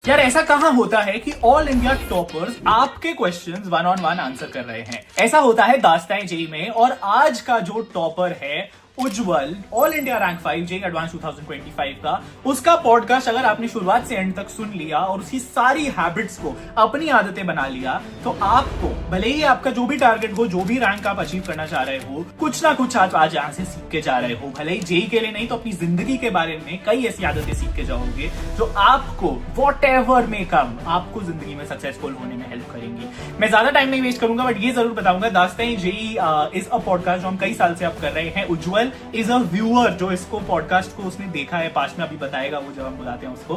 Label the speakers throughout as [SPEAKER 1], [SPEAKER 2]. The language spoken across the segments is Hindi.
[SPEAKER 1] यार ऐसा कहाँ होता है कि ऑल इंडिया टॉपर्स आपके questions one on one answer कर रहे हैं। ऐसा होता है दास्तान जेई में। और आज का जो टॉपर है Ujjwal, all India rank 5 JEE advanced 2025 का, उसका पॉडकास्ट अगर आपने शुरुआत से एंड तक सुन लिया और उसकी सारी हैबिट्स को अपनी आदतें बना लिया तो आपको भले ही आपका जो भी टारगेट हो, जो भी रैंक आप अचीव करना चाह रहे हो, कुछ ना कुछ आप आज यहाँ से सीख के जा रहे हो। भले ही जेई के लिए नहीं तो अपनी जिंदगी के बारे में कई ऐसी आदतें सीख के जाओगे जो आपको वॉट एवर में कम आपको जिंदगी में सक्सेसफुल होने में हेल्प करेंगी। मैं ज्यादा टाइम नहीं वेस्ट करूंगा, बट ये जरूर बताऊंगा दास्तान जेई इज अ पॉडकास्ट जो हम कई साल से आप कर रहे हैं। उज्जवल इज अ व्यूअर जो इसको पॉडकास्ट को उसने देखा है, पास्ट में अभी बताएगा वो जब हम बुलाते हैं उसको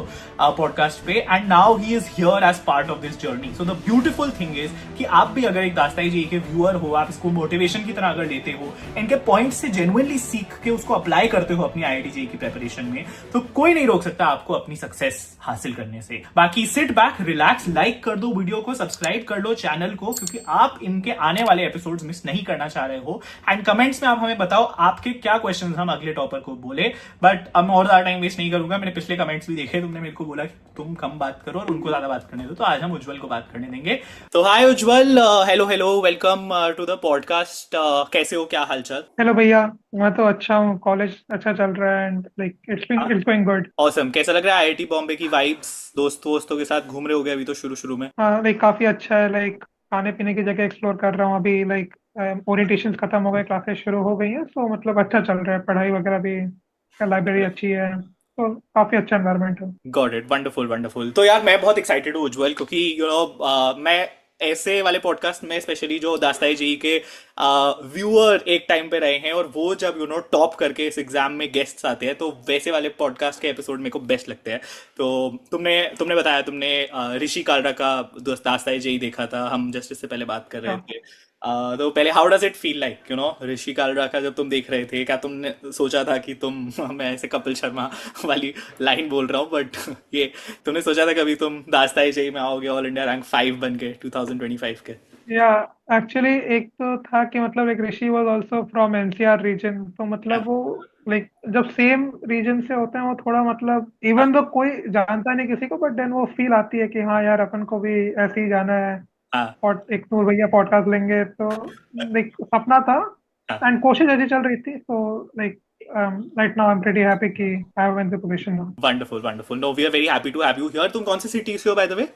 [SPEAKER 1] पॉडकास्ट पे, and now he is here as part of this journey. So the beautiful thing is कि आप भी अगर एक दास्तान जेई के व्यूअर हो, आप इसको मोटिवेशन की तरह अगर लेते हो, इनके पॉइंट से जेन्युइनली सीख के उसको अप्लाई करते हो अपनी आईआईटी जेई की प्रिपरेशन में, तो कोई नहीं रोक सकता आपको अपनी सक्सेस हासिल करने से। बाकी सिट बैक, रिलैक्स, लाइक कर दो वीडियो को, सब्सक्राइब कर लो चैनल को, क्योंकि आप इनके आने वाले एपिसोड्स मिस नहीं करना चाह रहे हो। एंड कमेंट्स में आप हमें बताओ आपके क्या क्वेश्चंस हम अगले टॉपर को बोले। बट अब मैं और ज्यादा टाइम वेस्ट नहीं करूंगा। मैंने पिछले कमेंट्स भी देखे, तुमने मेरे को बोला कि तुम कम बात करो और उनको ज्यादा बात करने दो, तो आज हम उज्जवल को बात करने देंगे। तो hi Ujjwal, hello hello, welcome to the podcast. कैसे हो, क्या हालचाल?
[SPEAKER 2] हेलो भैया। मैं तो अच्छा हूँ, कॉलेज अच्छा चल रहा है and like it's going good.
[SPEAKER 1] Awesome. कैसा लग रहा है आईआईटी बॉम्बे की वाइब्स? दोस्त वोस्तों के साथ घूम रहे हो गए अभी तो शुरू शुरू में?
[SPEAKER 2] हाँ लाइक काफी अच्छा है। लाइक खाने पीने की जगह एक्सप्लोर कर रहा हूँ अभी। लाइक ओरिएंटेशन खत्म हो गए, क्लासेस शुरू हो गई हैं, सो मतलब अच्छा चल रहा है, पढ़ाई वगैरह भी, लाइब्रेरी अच्छी है, तो काफी अच्छा एनवायरनमेंट है।
[SPEAKER 1] Got it, wonderful wonderful. तो यार मैं बहुत एक्साइटेड हूँ उज्जवल, क्योंकि मैं ऐसे वाले पॉडकास्ट में स्पेशली जो दास्ताई जी के व्यूअर एक टाइम पे रहे हैं और वो जब टॉप करके इस एग्जाम में गेस्ट्स आते हैं, तो वैसे वाले पॉडकास्ट के एपिसोड मेरे को बेस्ट लगते हैं। तो तुमने तुमने बताया तुमने ऋषि कालरा का दास्ताई जी देखा था, हम जस्ट इससे पहले बात कर रहे
[SPEAKER 2] हाँ।
[SPEAKER 1] थे। तो पहले how does it feel like Rishi Kalra का जब तुम देख रहे थे, क्या तुमने सोचा था कि तुम मैं ऐसे कपिल शर्मा वाली लाइन बोल रहा हूँ, बट ये तुमने सोचा था कभी तुम दास्ताई जेई में आओगे ऑल इंडिया रैंक 5 बन के 2025 के?
[SPEAKER 2] या एक्चुअली एक तो था कि मतलब एक Rishi was also from NCR region, तो
[SPEAKER 1] हाँ
[SPEAKER 2] मतलब वो लाइक जब सेम रीजन से होते हैं वो थोड़ा मतलब
[SPEAKER 1] हाँ
[SPEAKER 2] इवन दो कोई जानता नहीं किसी को, बट देन वो फील आती है कि हाँ यार अपन को भी ऐसे ही जाना है।
[SPEAKER 1] हाँ
[SPEAKER 2] एक नूर भैया पॉडकास्ट लेंगे तो लाइक सपना था
[SPEAKER 1] हाँ।
[SPEAKER 2] एंड कोशिश ऐसी चल रही थी, so like right now I am pretty happy कि I have in the position now.
[SPEAKER 1] Wonderful wonderful, no we are very happy to have you here. तुम कौन सी सिटी से हो by the way?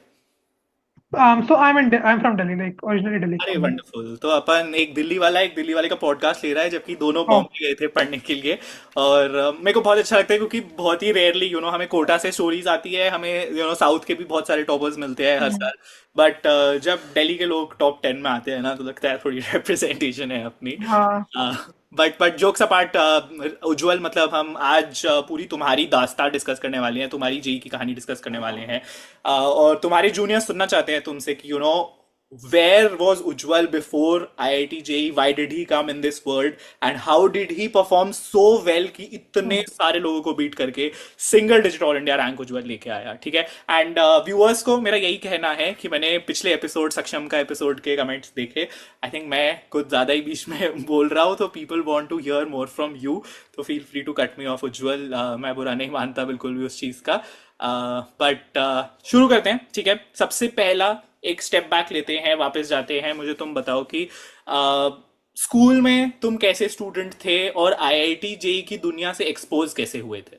[SPEAKER 2] So I am from Delhi, like originally Delhi
[SPEAKER 1] are
[SPEAKER 2] from me.
[SPEAKER 1] Wonderful. तो अपन एक दिल्ली वाला एक दिल्ली वाले का पॉडकास्ट ले रहा है, जबकि दोनों
[SPEAKER 2] ओह।
[SPEAKER 1] बॉम्बे गए थे पढ़ने के लिए। और मेरे को बहुत अच्छा लगता है, क्योंकि बहुत ही रेयरली हमें कोटा से स्टोरीज आती है, हमें साउथ के भी बहुत सारे टॉपर्स मिलते हैं हर
[SPEAKER 2] हम्म।
[SPEAKER 1] साल। बट जब दिल्ली के लोग टॉप 10 में आते हैं ना, तो लगता है थोड़ी रिप्रेजेंटेशन है अपनी।
[SPEAKER 2] हाँ।
[SPEAKER 1] बट जोक्स अपार्ट, उज्जवल, मतलब हम आज पूरी तुम्हारी दास्तान डिस्कस करने वाले हैं, तुम्हारी जेई की कहानी डिस्कस करने वाले हैं। और तुम्हारे जूनियर सुनना चाहते हैं तुमसे कि where was Ujjwal before IIT JEE? Why did he come in this world? And how did he perform so well कि इतने सारे लोगों को बीट करके single digit all India rank Ujjwal लेके आया? ठीक है। एंड व्यूअर्स को मेरा यही कहना है कि मैंने पिछले एपिसोड, सक्षम का एपिसोड के कमेंट्स देखे। आई थिंक मैं कुछ ज्यादा ही बीच में बोल रहा हूँ, तो people want to hear more from you. तो feel free to cut me off Ujjwal. मैं बुरा नहीं मानता बिल्कुल भी उस चीज का। बट शुरू करते हैं, ठीक है। सबसे पहला एक स्टेप बैक लेते हैं, वापस जाते हैं। मुझे तुम बताओ कि स्कूल में तुम कैसे स्टूडेंट थे और आईआईटी जेई की दुनिया से एक्सपोज कैसे हुए थे?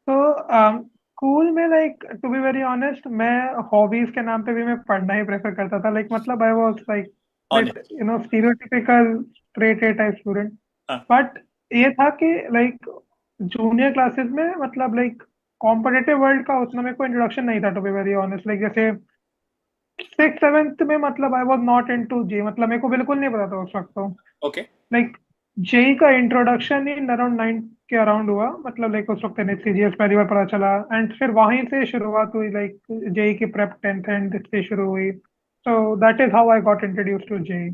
[SPEAKER 2] तो स्कूल में like to be very honest, मैं हॉबीज के नाम पे भी मैं पढ़ना ही प्रेफर करता था। लाइक मतलब I was like that
[SPEAKER 1] honest.
[SPEAKER 2] Stereotypical straight A type student.
[SPEAKER 1] हाँ।
[SPEAKER 2] बट ये था कि लाइक जूनियर क्लासेस में मतलब लाइक कॉम्पिटिटिव वर्ल्ड का उतना मेरे को इंट्रोडक्शन नहीं था, to be very honest. Like जैसे सिक्स सेवेंथ में मतलब I was not into JEE, मतलब मेरे को बिल्कुल नहीं पता था उस वक्त तो।
[SPEAKER 1] ओके।
[SPEAKER 2] लाइक जेई का इंट्रोडक्शन ही अराउंड 9 के अराउंड हुआ, मतलब लाइक उस वक्त सीजीएस पहली बार पता चला एंड फिर वहीं से शुरुआत हुई। लाइक जेई की प्रेप 10th एंड से शुरू हुई, so that is how I got introduce to JEE.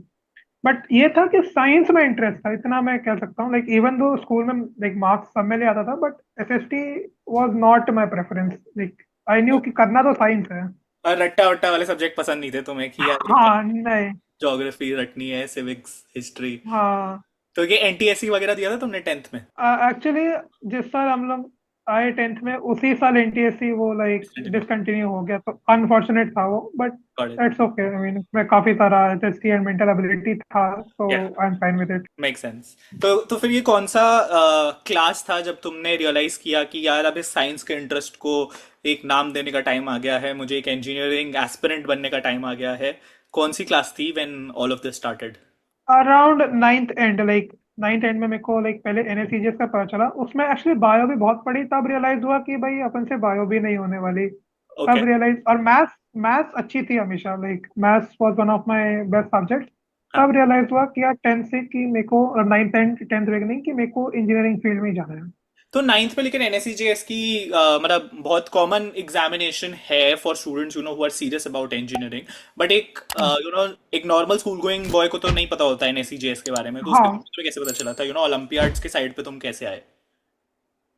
[SPEAKER 2] But ये था कि साइंस में इंटरेस्ट था, इतना मैं कह सकता हूँ। लाइक इवन दो स्कूल में लाइक मार्क्स सब में ले आता था, but SST was not my preference. Like I knew कि करना तो साइंस है।
[SPEAKER 1] और रट्टा वट्टा वाले सब्जेक्ट पसंद नहीं थे तुम्हें कि यार
[SPEAKER 2] हाँ नहीं।
[SPEAKER 1] ज्योग्राफी रटनी है, सिविक्स, हिस्ट्री?
[SPEAKER 2] हाँ।
[SPEAKER 1] तो ये एनटीएससी वगैरह दिया था तुमने 10th में?
[SPEAKER 2] एक्चुअली जिस साल हम लोग आए 10th में उसी साल एनटीएससी वो लाइक
[SPEAKER 1] Discontinue.
[SPEAKER 2] डिसकंटिन्यू हो गया, तो अनफॉर्चुनेट था वो, but
[SPEAKER 1] Got it.
[SPEAKER 2] It's okay. I mean उसमें काफी सारा एचएससी एंड मेंटल एबिलिटी था, तो
[SPEAKER 1] Yeah.
[SPEAKER 2] I am fine with it.
[SPEAKER 1] Make sense. तो फिर ये कौन सा क्लास था जब तुमने रियलाइज किया कि यार अब इस साइंस के इंटरेस्ट को एक नाम देने का टाइम आ गया है, मुझे एक इंजीनियरिंग एस्पिरेंट बनने का टाइम आ गया है? कौन सी क्लास थी when all of this started?
[SPEAKER 2] Around ninth and, like ninth and में मेरे को लाइक पहले एनएससीजीएस का पता चला, उसमें एक्चुअली बायो भी बहुत पढ़ी, तब रियलाइज हुआ कि भाई अपन से बायो भी नहीं होने वाली।
[SPEAKER 1] ओके।
[SPEAKER 2] तब रियलाइज, और मैथ्स मैथ्स अच्छी थी हमेशा, like maths was one of my best subject.
[SPEAKER 1] हाँ।
[SPEAKER 2] तब रियलाइज हुआ कि यार टेंथ से कि मेरे को, नाइन्थ एंड टेंथ बिगनिंग, कि मेरे को इंजीनियरिंग फील्ड में ही जाना है।
[SPEAKER 1] तो नाइन्थ में लेकिन एनएससीजेएस की मतलब बहुत कॉमन एग्जामिनेशन है for students you know who are serious about engineering. But एक
[SPEAKER 2] हाँ
[SPEAKER 1] यू नो एक नॉर्मल स्कूल गोइंग बॉय को तो नहीं पता होता एनएससीजेएस के बारे में, तो उसके बारे
[SPEAKER 2] हाँ।
[SPEAKER 1] में तुम्हें कैसे पता चला था? यू नो ओलंपियाड्स के साइड पे तुम कैसे आए?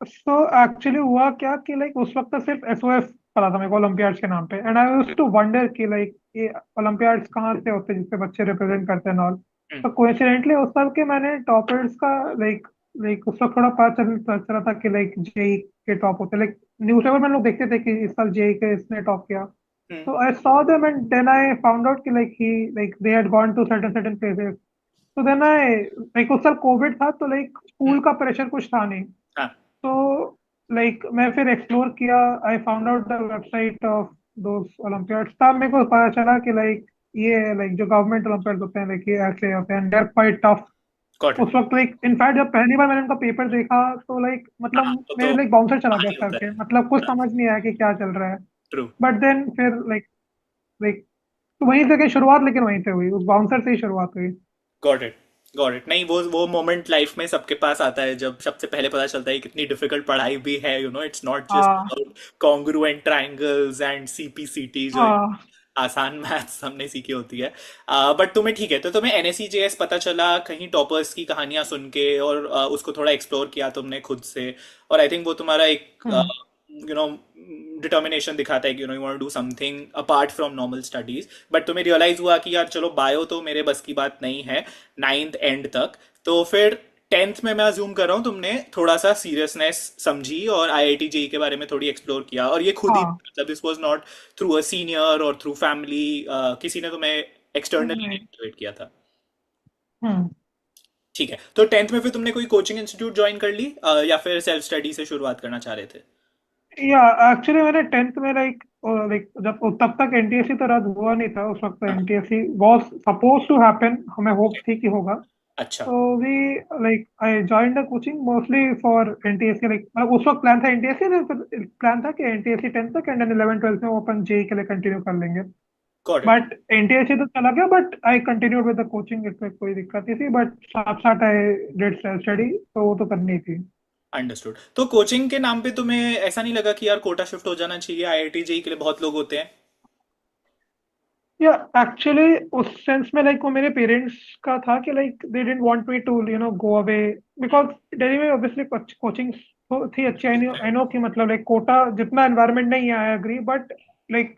[SPEAKER 2] सो एक्चुअली हुआ क्या कि लाइक उस वक्त तो सिर्फ एसओएस पता था मेरे को ओलंपियाड्स के नाम पे, and I used to wonder कि लाइक ये ओलंपियाड्स कहाँ से होते हैं जिससे बच्चे रिप्रेजेंट करते हैं और।
[SPEAKER 1] हम्म।
[SPEAKER 2] तो कोइंसिडेंटली उस साल के मैंने टॉपर्स का लाइक लाइक उस वक्त थोड़ा पता चला था कि लाइक जेई के टॉप होते, लाइक न्यूज़पेपर में लोग देखते थे कि इस साल जेई के इसने टॉप किया।
[SPEAKER 1] हम्म।
[SPEAKER 2] तो I saw them and then I found out कि like he like they had gone to certain certain places. तो देन आई लाइक उस साल कोविड था, तो लाइक
[SPEAKER 1] हम्म।
[SPEAKER 2] स्कूल का प्रेशर कुछ था नहीं।
[SPEAKER 1] हाँ।
[SPEAKER 2] तो लाइक मैं फिर एक्सप्लोर किया, आई found out the website of those Olympiads, तब मेरे को पता चला कि लाइक ये लाइक जो गवर्नमेंट ओलंपियाड्स होते हैं, लाइक ये ऐसे होते हैं, they are quite tough.
[SPEAKER 1] Got it.
[SPEAKER 2] उस वक्त लाइक इनफैक्ट जब पहली बार मैंने उनका पेपर देखा, तो लाइक
[SPEAKER 1] हाँ
[SPEAKER 2] मतलब
[SPEAKER 1] तो
[SPEAKER 2] मेरे लाइक बाउंसर चला गया
[SPEAKER 1] कहानी
[SPEAKER 2] सर
[SPEAKER 1] होता
[SPEAKER 2] के,
[SPEAKER 1] है।
[SPEAKER 2] मतलब कुछ समझ नहीं आया कि क्या चल रहा है।
[SPEAKER 1] ट्रू।
[SPEAKER 2] बट देन फिर लाइक लाइक तो वहीं से की शुरुआत, लेकिन वहीं से हुई, उस बाउंसर से ही शुरुआत हुई।
[SPEAKER 1] Got it. Got it. नहीं, वो मोमेंट लाइफ में सबके पास आता है जब सबसे पहले पता चलता है कितनी डिफिकल्ट पढ़ाई भी है। You know it's not just
[SPEAKER 2] हाँ
[SPEAKER 1] about congruent triangles and CPCT जो
[SPEAKER 2] हाँ
[SPEAKER 1] आसान मैथ्स हमने सीखी होती है। बट तुम्हें ठीक है, तो तुम्हें एनएससीजेएस पता चला कहीं टॉपर्स की कहानियां सुन के, और उसको थोड़ा एक्सप्लोर किया तुमने खुद से, और आई थिंक वो तुम्हारा एक
[SPEAKER 2] हम्म
[SPEAKER 1] यू नो डिटर्मिनेशन दिखाता है कि you know you want to do something apart from normal studies. But तुम्हें रियलाइज हुआ कि यार चलो बायो तो मेरे बस की बात नहीं है नाइन्थ एंड तक। तो फिर टेंथ में मैं अज्यूम कर रहा हूँ तुमने थोड़ा सा सीरियसनेस समझी और आईआईटी जेई के बारे में थोड़ी एक्सप्लोर किया, और ये खुद ही
[SPEAKER 2] हाँ।
[SPEAKER 1] मतलब this was not through a senior और थ्रू फैमिली, किसी ने तुम्हें एक्सटर्नली
[SPEAKER 2] नहीं।
[SPEAKER 1] मोटिवेट किया था?
[SPEAKER 2] हम्म।
[SPEAKER 1] ठीक है, तो टेंथ में फिर तुमने कोई कोचिंग इंस्टीट्यूट ज्वाइन कर ली, या फिर सेल्फ स्टडी से शुरुआत करना चाह रहे थे?
[SPEAKER 2] या एक्चुअली मैंने टेंथ में लाइक लाइक जब तब तक एनटीएससी तो रद्द हुआ नहीं था उस वक्त,
[SPEAKER 1] हाँ।
[SPEAKER 2] NTSC was suppose to happen, हमें होप
[SPEAKER 1] ओके।
[SPEAKER 2] थी कि होगा।
[SPEAKER 1] अच्छा।
[SPEAKER 2] तो we like I joined the coaching mostly for NTSC, like मतलब उस वक्त प्लान था एनटीएससी, प्लान था कि एनटीएससी 10th तक एंड देन 11 12th में वो अपन जेई के लिए कंटिन्यू कर लेंगे।
[SPEAKER 1] Got it.
[SPEAKER 2] बट एनटीएससी तो चला गया, but I continued with the coaching, इसमें कोई दिक्कत नहीं थी, बट साथ साथ आई डिड सेल्फ स्टडी, तो वो तो करनी थी।
[SPEAKER 1] अंडरस्टूड। तो कोचिंग के नाम पे तुम्हें ऐसा नहीं लगा कि यार कोटा शिफ्ट हो जाना चाहिए? आईआईटी जेई के लिए बहुत लोग होते हैं।
[SPEAKER 2] या एक्चुअली उस सेंस में लाइक वो मेरे पेरेंट्स का था कि like they didn't want me to go away, because Delhi में ऑब्वियसली कोचिंग थी अच्छी। आई नो कि मतलब लाइक कोटा जितना एनवायरनमेंट नहीं है, I agree, but like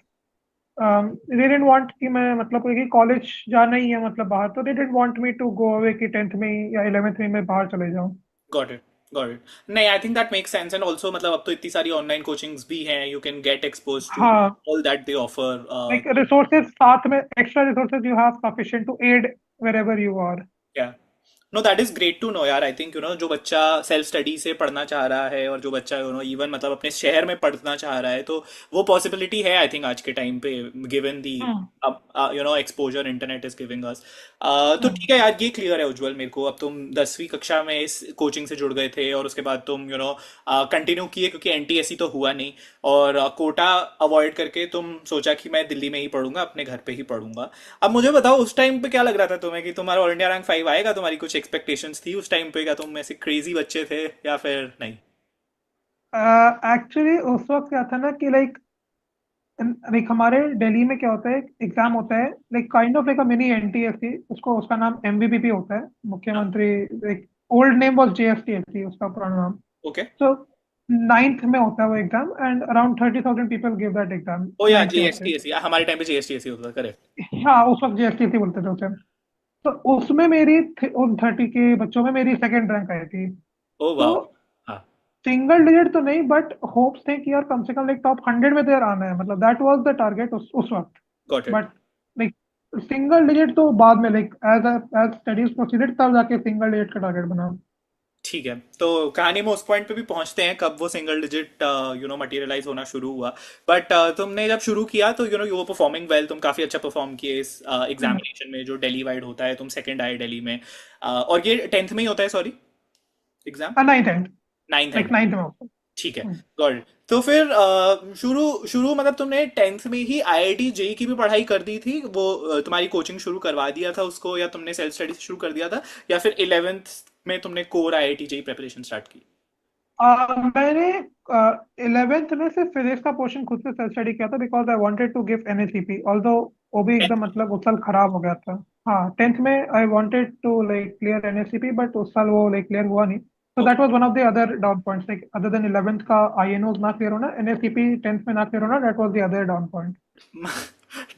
[SPEAKER 2] they didn't want कि मैं मतलब कोई कॉलेज जाना ही है मतलब बाहर, तो they didn't want me to go away कि 10th में या 11th में मैं बाहर चले जाऊं।
[SPEAKER 1] Got it. Got it. नहीं, I think that makes sense, and also मतलब अब तो इतनी सारी ऑनलाइन कोचिंग्स भी हैं, you can get expose to
[SPEAKER 2] हाँ,
[SPEAKER 1] all that they offer.
[SPEAKER 2] Like resources साथ में, extra resources you have sufficient to add wherever you are.
[SPEAKER 1] क्या? No, that is great to know यार। आई थिंक यू नो जो बच्चा सेल्फ स्टडी से पढ़ना चाह रहा है, और जो बच्चा यू नो इवन मतलब अपने शहर में पढ़ना चाह रहा है, तो वो पॉसिबिलिटी है आई थिंक आज के टाइम पे, given the
[SPEAKER 2] hmm
[SPEAKER 1] you know exposure internet is giving us. तो
[SPEAKER 2] हम्म
[SPEAKER 1] ठीक है यार, ये क्लियर है उज्जवल मेरे को। अब तुम 10वीं कक्षा में इस कोचिंग से जुड़ गए थे, और उसके बाद तुम यू नो कंटिन्यू किए क्योंकि एनटीएससी तो हुआ नहीं, और कोटा अवॉइड करके तुम सोचा कि मैं दिल्ली में ही पढ़ूंगा, अपने घर पे ही पढ़ूंगा। अब मुझे बताओ उस टाइम पे क्या लग रहा था तुम्हें कि तुम्हारा ऑल इंडिया रैंक 5 आएगा? तुम्हारी कुछ एक्सपेक्टेशंस थी उस टाइम पे? क्या तुम ऐसे क्रेजी बच्चे थे या फिर नहीं?
[SPEAKER 2] एक्चुअली उस वक्त क्या था ना कि लाइक लाइक हमारे दिल्ली में क्या होता है, एग्जाम होता है like kind of like a mini NTSC, उसको उसका नाम एमबीबीपी होता है,
[SPEAKER 1] हाँ।
[SPEAKER 2] मुख्यमंत्री, लाइक ओल्ड नेम वाज जेएसटीएससी उसका पुराना नाम।
[SPEAKER 1] ओके।
[SPEAKER 2] सो नाइन्थ में होता है वो exam, and around 30,000 people give that exam
[SPEAKER 1] oh yeah,
[SPEAKER 2] ninth year से।
[SPEAKER 1] जीएसटीएससी हमारे टाइम पे जीएसटीएससी होता था, करेक्ट।
[SPEAKER 2] हाँ उस वक्त जेएसटीएससी बोलते थे उसे। तो उसमें मेरी उन 30 के बच्चों में मेरी सेकंड रैंक आई थी।
[SPEAKER 1] ओ
[SPEAKER 2] तो
[SPEAKER 1] वाह। हाँ।
[SPEAKER 2] सिंगल डिजिट तो नहीं, बट होप्स थे कि यार कम से कम लाइक टॉप 100 में तो यार आना है, मतलब दैट वाज द टारगेट उस वक्त।
[SPEAKER 1] Got it.
[SPEAKER 2] But like single digit तो बाद में, like as as studies proceeded तब जाके सिंगल डिजिट का टारगेट बना।
[SPEAKER 1] ठीक है, तो कहानी में उस पॉइंट पे भी पहुंचते हैं कब वो सिंगल डिजिट मटेरियलाइज होना शुरू हुआ। बट तुमने जब शुरू किया तो यू वर परफॉर्मिंग वेल, तुम काफी अच्छा परफॉर्म किए इस एग्जामिनेशन में जो दिल्ली वाइड होता है, तुम सेकंड आए दिल्ली में। और ये 10th में ही होता है, sorry, exam?
[SPEAKER 2] Ninth and,
[SPEAKER 1] 9th
[SPEAKER 2] like
[SPEAKER 1] and.
[SPEAKER 2] Ninth में होता
[SPEAKER 1] ठीक है,
[SPEAKER 2] है।
[SPEAKER 1] Got it. तो फिर शुरू शुरू मतलब तुमने 10th में ही आईआईटी जेई की भी पढ़ाई कर दी थी, वो तुम्हारी कोचिंग शुरू करवा दिया था उसको, या तुमने सेल्फ स्टडी शुरू कर दिया था, या फिर 11th में तुमने core IIT JEE preparation start की?
[SPEAKER 2] मैंने 11th में सिर्फ फिजिक्स का पोर्शन खुद से सेल्फ स्टडी किया था, because I wanted to give NACP, although वो भी
[SPEAKER 1] 10th
[SPEAKER 2] एकदम
[SPEAKER 1] में?
[SPEAKER 2] मतलब उस साल खराब हो गया था। हाँ, 10th में I wanted to like clear NACP, but उस साल वो लाइक क्लियर हुआ नहीं। तो that was one of the other down points, like other than 11th का आईएनओज ना क्लियर होना, एनएसीपी 10th में ना क्लियर होना, that was the other down point.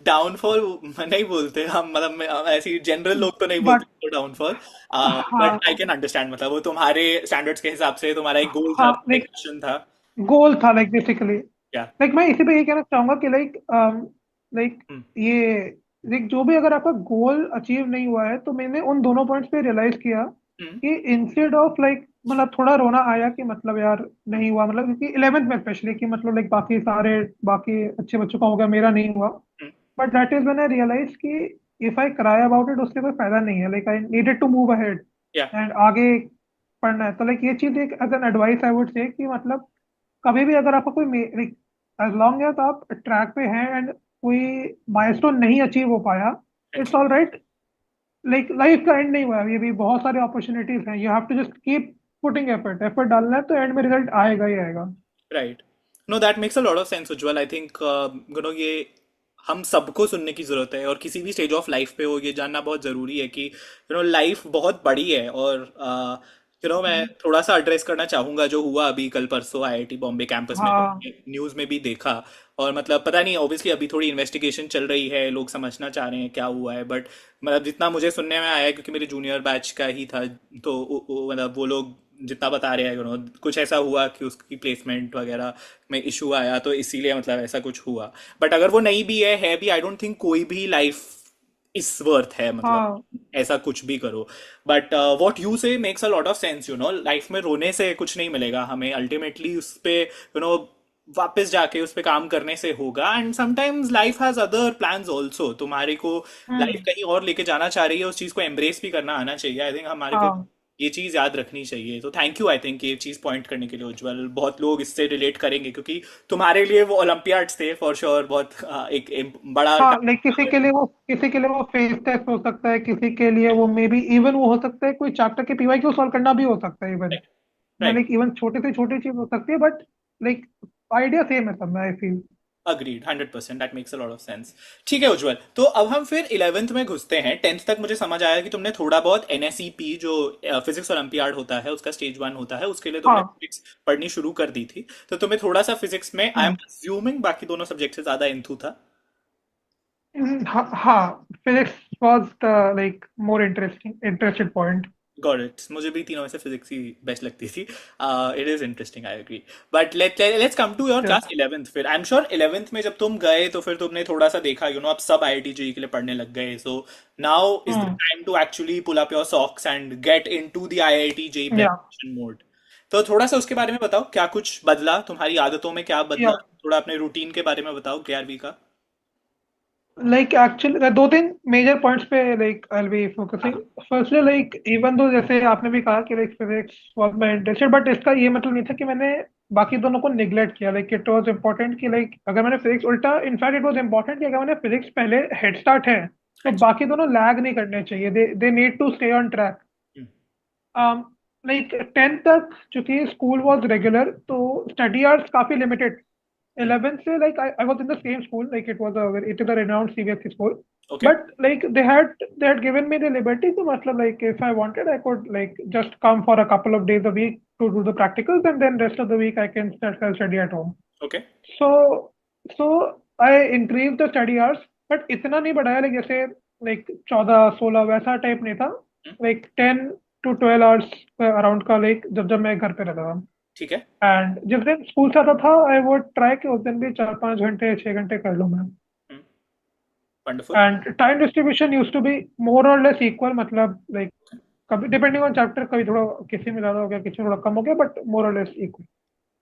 [SPEAKER 1] Downfall नहीं बोलते हम, मतलब ऐसी जनरल लोग तो नहीं बोलते
[SPEAKER 2] बट
[SPEAKER 1] तो डाउनफॉल। बट आई
[SPEAKER 2] हाँ,
[SPEAKER 1] कैन अंडरस्टैंड, मतलब वो तुम्हारे स्टैंडर्ड्स के हिसाब से तुम्हारा एक गोल था,
[SPEAKER 2] हाँ
[SPEAKER 1] तुम्हारा एक
[SPEAKER 2] लाइक
[SPEAKER 1] मिशन था।
[SPEAKER 2] गोल था लाइक बेसिकली।
[SPEAKER 1] क्या?
[SPEAKER 2] लाइक मैं इसी पे ये कहना चाहूंगा कि लाइक लाइक
[SPEAKER 1] हम्म।
[SPEAKER 2] ये लाइक जो भी अगर आपका गोल अचीव नहीं हुआ है, तो मैंने उन दोनों पॉइंट्स पे रियलाइज किया
[SPEAKER 1] हम्म।
[SPEAKER 2] कि इंस्टेड ऑफ लाइक मतलब थोड़ा रोना आया कि मतलब यार नहीं हुआ, मतलब क्योंकि 11th में स्पेशली कि मतलब लाइक बाकी अच्छे बच्चों का हो गया, मेरा नहीं हुआ।
[SPEAKER 1] Hmm.
[SPEAKER 2] But that is when I realise कि if I cry about it उससे कोई फायदा नहीं है, like I needed to move ahead
[SPEAKER 1] yeah.
[SPEAKER 2] And आगे पढ़ना है। तो लाइक ये चीज एक as an advice I would say कि मतलब कभी भी अगर आपका कोई एज लॉन्ग एज आप ट्रैक पे हैं एंड कोई माइलस्टोन नहीं अचीव हो पाया,
[SPEAKER 1] हाँ
[SPEAKER 2] इट्स
[SPEAKER 1] जी।
[SPEAKER 2] All right. लाइक लाइफ का एंड नहीं हुआ है, ये भी बहुत सारे अपॉर्चुनिटीज हैं, you have to just keep putting effort, effort डालना है तो एंड में रिजल्ट आएगा ही आएगा।
[SPEAKER 1] Right. No, that makes a lot of sense Ujjwal. I think ये हम सबको सुनने की जरूरत है, और किसी भी स्टेज ऑफ लाइफ पे हो ये जानना बहुत जरूरी है कि लाइफ बहुत बड़ी है। और मैं
[SPEAKER 2] हम्म,
[SPEAKER 1] थोड़ा सा एड्रेस करना चाहूंगा जो हुआ अभी कल परसों आईआईटी बॉम्बे कैंपस में,
[SPEAKER 2] हाँ
[SPEAKER 1] न्यूज में भी देखा। और मतलब पता नहीं, ऑब्वियसली अभी थोड़ी इन्वेस्टिगेशन चल रही है, लोग समझना चाह रहे हैं क्या हुआ है, बट मतलब जितना मुझे सुनने में आया है, क्योंकि मेरे जूनियर बैच का ही था, तो मतलब वो लोग जितना बता रहे हैं, कुछ ऐसा हुआ कि उसकी प्लेसमेंट वगैरह में इशू आया, तो इसीलिए मतलब ऐसा कुछ हुआ। बट अगर वो नहीं भी है भी, आई डोंट थिंक कोई भी लाइफ इस वर्थ है, मतलब
[SPEAKER 2] हाँ
[SPEAKER 1] ऐसा कुछ भी करो। बट वॉट यू से makes a lot of sense. Life में रोने से कुछ नहीं मिलेगा हमें, अल्टीमेटली उस पे वापस जाके उस पे काम करने से होगा। And sometimes life has other plans also, तुम्हारे को लाइफ
[SPEAKER 2] हम्म,
[SPEAKER 1] कहीं और लेके जाना चाह रही है, उस चीज को एम्ब्रेस भी करना आना चाहिए। आई थिंक हमारे को
[SPEAKER 2] हाँ
[SPEAKER 1] ये चीज याद रखनी चाहिए। तो थैंक यू, आई थिंक ये चीज पॉइंट करने के लिए उज्जवल। बहुत लोग इससे रिलेट करेंगे, क्योंकि तुम्हारे लिए वो ओलंपियाड्स थे फॉर श्योर, बहुत एक बड़ा
[SPEAKER 2] हाँ लाइक
[SPEAKER 1] टाइम।
[SPEAKER 2] किसी के लिए वो फेस टेस्ट हो सकता है, किसी के लिए वो मे बी इवन वो हो सकता है कोई चैप्टर के पीवाई क्यू सॉल्व करना भी हो सकता है इवन।
[SPEAKER 1] राइट।
[SPEAKER 2] लाइक इवन छोटे से छोटी चीज हो सकती है, बट लाइक आइडिया सेम है सब में, I feel.
[SPEAKER 1] Agreed, 100%, that makes a lot of sense. ठीक है उज्जवल, तो अब हम फिर 11th में घुसते हैं। 10th तक मुझे समझ आया कि तुमने थोड़ा बहुत एनएसईपी जो फिजिक्स ओलंपियाड होता है, उसका स्टेज 1 होता है, उसके लिए तुमने
[SPEAKER 2] हाँ
[SPEAKER 1] फिजिक्स पढ़नी शुरू कर दी थी। तो तुम्हें थोड़ा सा फिजिक्स में, आई एम
[SPEAKER 2] हम्म,
[SPEAKER 1] अज्यूमिंग, बाकी दोनों सब्जेक्ट से ज्यादा इंथू था।
[SPEAKER 2] हाँ हाँ, physics was the like more interested point.
[SPEAKER 1] Got it. मुझे भी तीनों में से फिजिक्स ही बेस्ट लगती थी। It is interesting, I agree. But let's come to your class 11th। फिर आई एम श्योर 11th में जब तुम गए तो फिर तुमने थोड़ा सा देखा, आप सब आईआईटी जेई के लिए पढ़ने लग गए। So now is the time to actually pull up your socks and get into the IIT JEE
[SPEAKER 2] या
[SPEAKER 1] प्रिपरेशन मोड। तो थोड़ा सा उसके बारे में बताओ, क्या कुछ बदला तुम्हारी आदतों में, क्या
[SPEAKER 2] या
[SPEAKER 1] बदला, थोड़ा अपने रूटीन के बारे में बताओ 11वीं का।
[SPEAKER 2] लाइक एक्चुअली दो तीन मेजर पॉइंट्स पे like I will be focusing.
[SPEAKER 1] हाँ।
[SPEAKER 2] फर्स्टली लाइक इवन दो जैसे आपने भी कहा कि like physics was my interested, but इसका ये मतलब नहीं था कि मैंने बाकी दोनों को निगलेक्ट किया। लाइक इट वाज इंपॉर्टेंट कि लाइक अगर मैंने फिजिक्स उल्टा, इनफैक्ट इट वाज इंपॉर्टेंट कि अगर मैंने फिजिक्स पहले हेड स्टार्ट है तो
[SPEAKER 1] हाँ जी।
[SPEAKER 2] बाकी दोनों लैग नहीं करने चाहिए, they need to stay on track.
[SPEAKER 1] Hmm.
[SPEAKER 2] Like 10th तक चूंकि स्कूल वाज रेगुलर तो स्टडी आवर्स काफी लिमिटेड।
[SPEAKER 1] हम्म।
[SPEAKER 2] 11th से like I was in the same school, like it is a renowned CBSE school,
[SPEAKER 1] okay.
[SPEAKER 2] but like they had given me the liberty to मतलब like if I wanted I could like just come for a couple of days a week to do the practicals, and then rest of the week I can study at home.
[SPEAKER 1] Okay.
[SPEAKER 2] So so I increased the study hours, but इतना नहीं बढ़ाया, like जैसे like 14-16 वैसा टाइप नहीं था, like 10 to 12 hours अराउंड का, like जब जब मैं घर पे रहता था।
[SPEAKER 1] ठीक है।
[SPEAKER 2] एंड जिस दिन स्कूल से आता था आई वुड ट्राई कि उस दिन भी 4-5 घंटे 6 घंटे कर लूँ मैं।
[SPEAKER 1] Wonderful.
[SPEAKER 2] And time distribution used to be more और लेस इक्वल, मतलब लाइक कभी डिपेंडिंग ऑन चैप्टर, कभी थोड़ा किसी में ज्यादा हो गया किसी में थोड़ा कम हो गया, बट मोर और less equal.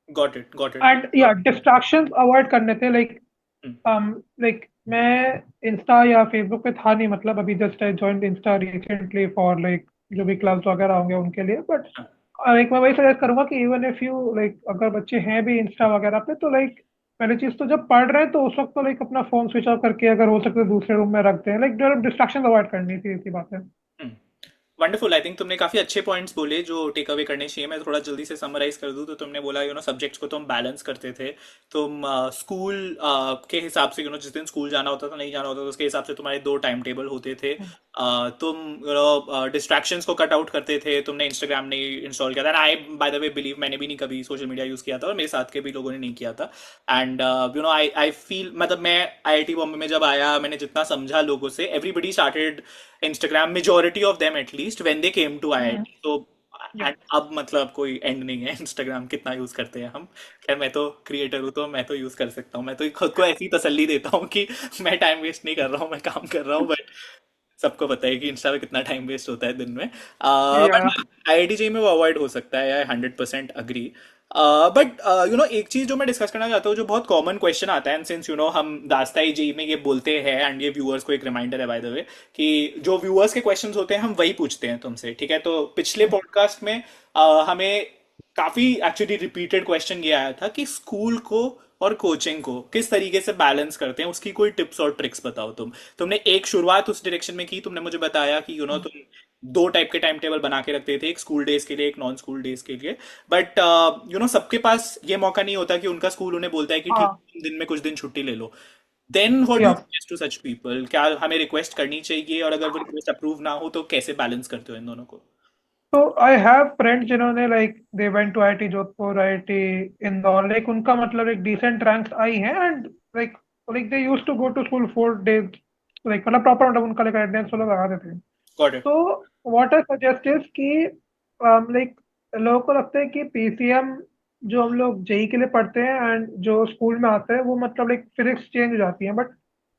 [SPEAKER 1] Got it, got it.
[SPEAKER 2] And या डिस्ट्रैक्शंस अवॉइड करने थे, लाइक मैं इंस्टा या फेसबुक पे था नहीं, मतलब अभी just I joined Insta recently for like जो भी क्लास वगैरह होंगे उनके लिए, बट लाइक मैं वही सजेस्ट करूंगा कि इवन इफ यू लाइक अगर बच्चे हैं भी इंस्टा वगैरह पे, तो लाइक पहली चीज तो जब पढ़ रहे हैं तो उस वक्त तो लाइक अपना फोन स्विच ऑफ करके अगर हो सके तो दूसरे रूम में रखते हैं, लाइक डिस्ट्रैक्शन अवॉइड करनी थी, इसी बात है।
[SPEAKER 1] वंडरफुल। आई थिंक तुमने काफी अच्छे पॉइंट्स बोले जो टेक अवे करने चाहिए। मैं थोड़ा जल्दी से समराइज कर दूं तो तुमने बोला सब्जेक्ट्स को तुम बैलेंस करते थे। तुम स्कूल के हिसाब से जिस दिन स्कूल जाना होता था नहीं जाना होता था उसके हिसाब से तुम्हारे दो टाइम टेबल होते थे। तुम डिस्ट्रैक्शंस को कट आउट करते थे। तुमने इंस्टाग्राम नहीं इंस्टॉल किया था। आई बाय द वे बिलीव मैंने भी नहीं कभी सोशल मीडिया यूज किया था और मेरे साथ के भी लोगों ने नहीं किया था। एंड आई फील मतलब मैं आईआईटी बॉम्बे में जब आया मैंने जितना समझा लोगों से everybody started Instagram, majority of them at least when they came to IIT. तो
[SPEAKER 2] या
[SPEAKER 1] एंड अब मतलब कोई एंड नहीं है इंस्टाग्राम कितना यूज करते हैं हम। खैर मैं तो क्रिएटर हूँ तो मैं तो यूज कर सकता हूँ। मैं तो खुद को ऐसी तसल्ली देता हूँ कि मैं टाइम वेस्ट नहीं कर रहा हूँ, मैं काम कर रहा हूँ। बट सबको पता है कि इंस्टा पे कितना टाइम वेस्ट होता है दिन में।
[SPEAKER 2] या
[SPEAKER 1] बट आईआईटी जेई में वो अवॉइड हो सकता है। आई 100% अग्री। बट एक चीज जो मैं डिस्कस करना चाहता हूँ जो बहुत कॉमन क्वेश्चन आता है, एंड सिंस हम दास्ताई जेई में ये बोलते हैं एंड ये व्यूअर्स को एक रिमाइंडर है बाय द वे कि जो व्यूअर्स के क्वेश्चंस होते हैं हम वही पूछते हैं तुमसे, ठीक है। तो पिछले पॉडकास्ट में हमें काफी एक्चुअली रिपीटेड क्वेश्चन ये आया था कि स्कूल को और कोचिंग को किस तरीके से बैलेंस करते हैं, उसकी कोई टिप्स और ट्रिक्स बताओ तुमने एक शुरुआत उस डायरेक्शन में की। तुमने मुझे बताया कि तुम दो टाइप के टाइम टेबल बना के रखते थे, एक स्कूल डेज के लिए एक नॉन स्कूल डेज के लिए। बट सबके पास ये मौका नहीं होता कि उनका स्कूल उन्हें बोलता है कि ठीक
[SPEAKER 2] हाँ
[SPEAKER 1] है, तुम दिन में कुछ दिन छुट्टी ले लो। Then what do
[SPEAKER 2] ya
[SPEAKER 1] you suggest to such people? क्या हमें रिक्वेस्ट करनी चाहिए और अगर वो रिक्वेस्ट अप्रूव ना हो तो कैसे बैलेंस करते हो इन दोनों को?
[SPEAKER 2] तो आई हैव फ्रेंड्स जिन्होंने like they went to IIT Jodhpur, IIT Indore, like उनका मतलब एक डिसेंट रैंक्स आई है, and like like they used to go to school 4 days, like मतलब प्रॉपर मतलब उनका लाइक अटेंडेंस वो लोग लगाते थे।
[SPEAKER 1] Got it.
[SPEAKER 2] तो व्हाट आई सजेस्ट इज कि लाइक लोगों को लगता है कि पीसीएम जो हम लोग जेई के लिए पढ़ते हैं एंड जो स्कूल में आते हैं वो मतलब लाइक फिजिक्स चेंज हो जाती है, but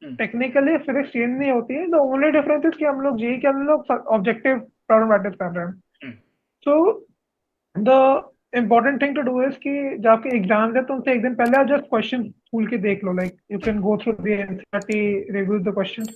[SPEAKER 1] hmm.
[SPEAKER 2] Technically physics change नहीं होती है। द ओनली डिफरेंस इज कि हम लोग जेई के अंदर लोग ऑब्जेक्टिव प्रॉब्लम प्रैक्टिस कर रहे हैं।
[SPEAKER 1] Hmm.
[SPEAKER 2] So the important thing to do is कि जब आपके एग्जाम्स है तो उनसे एक दिन पहले आप जस्ट क्वेश्चन स्कूल के देख लो, like you can go through the NCERT, review the question.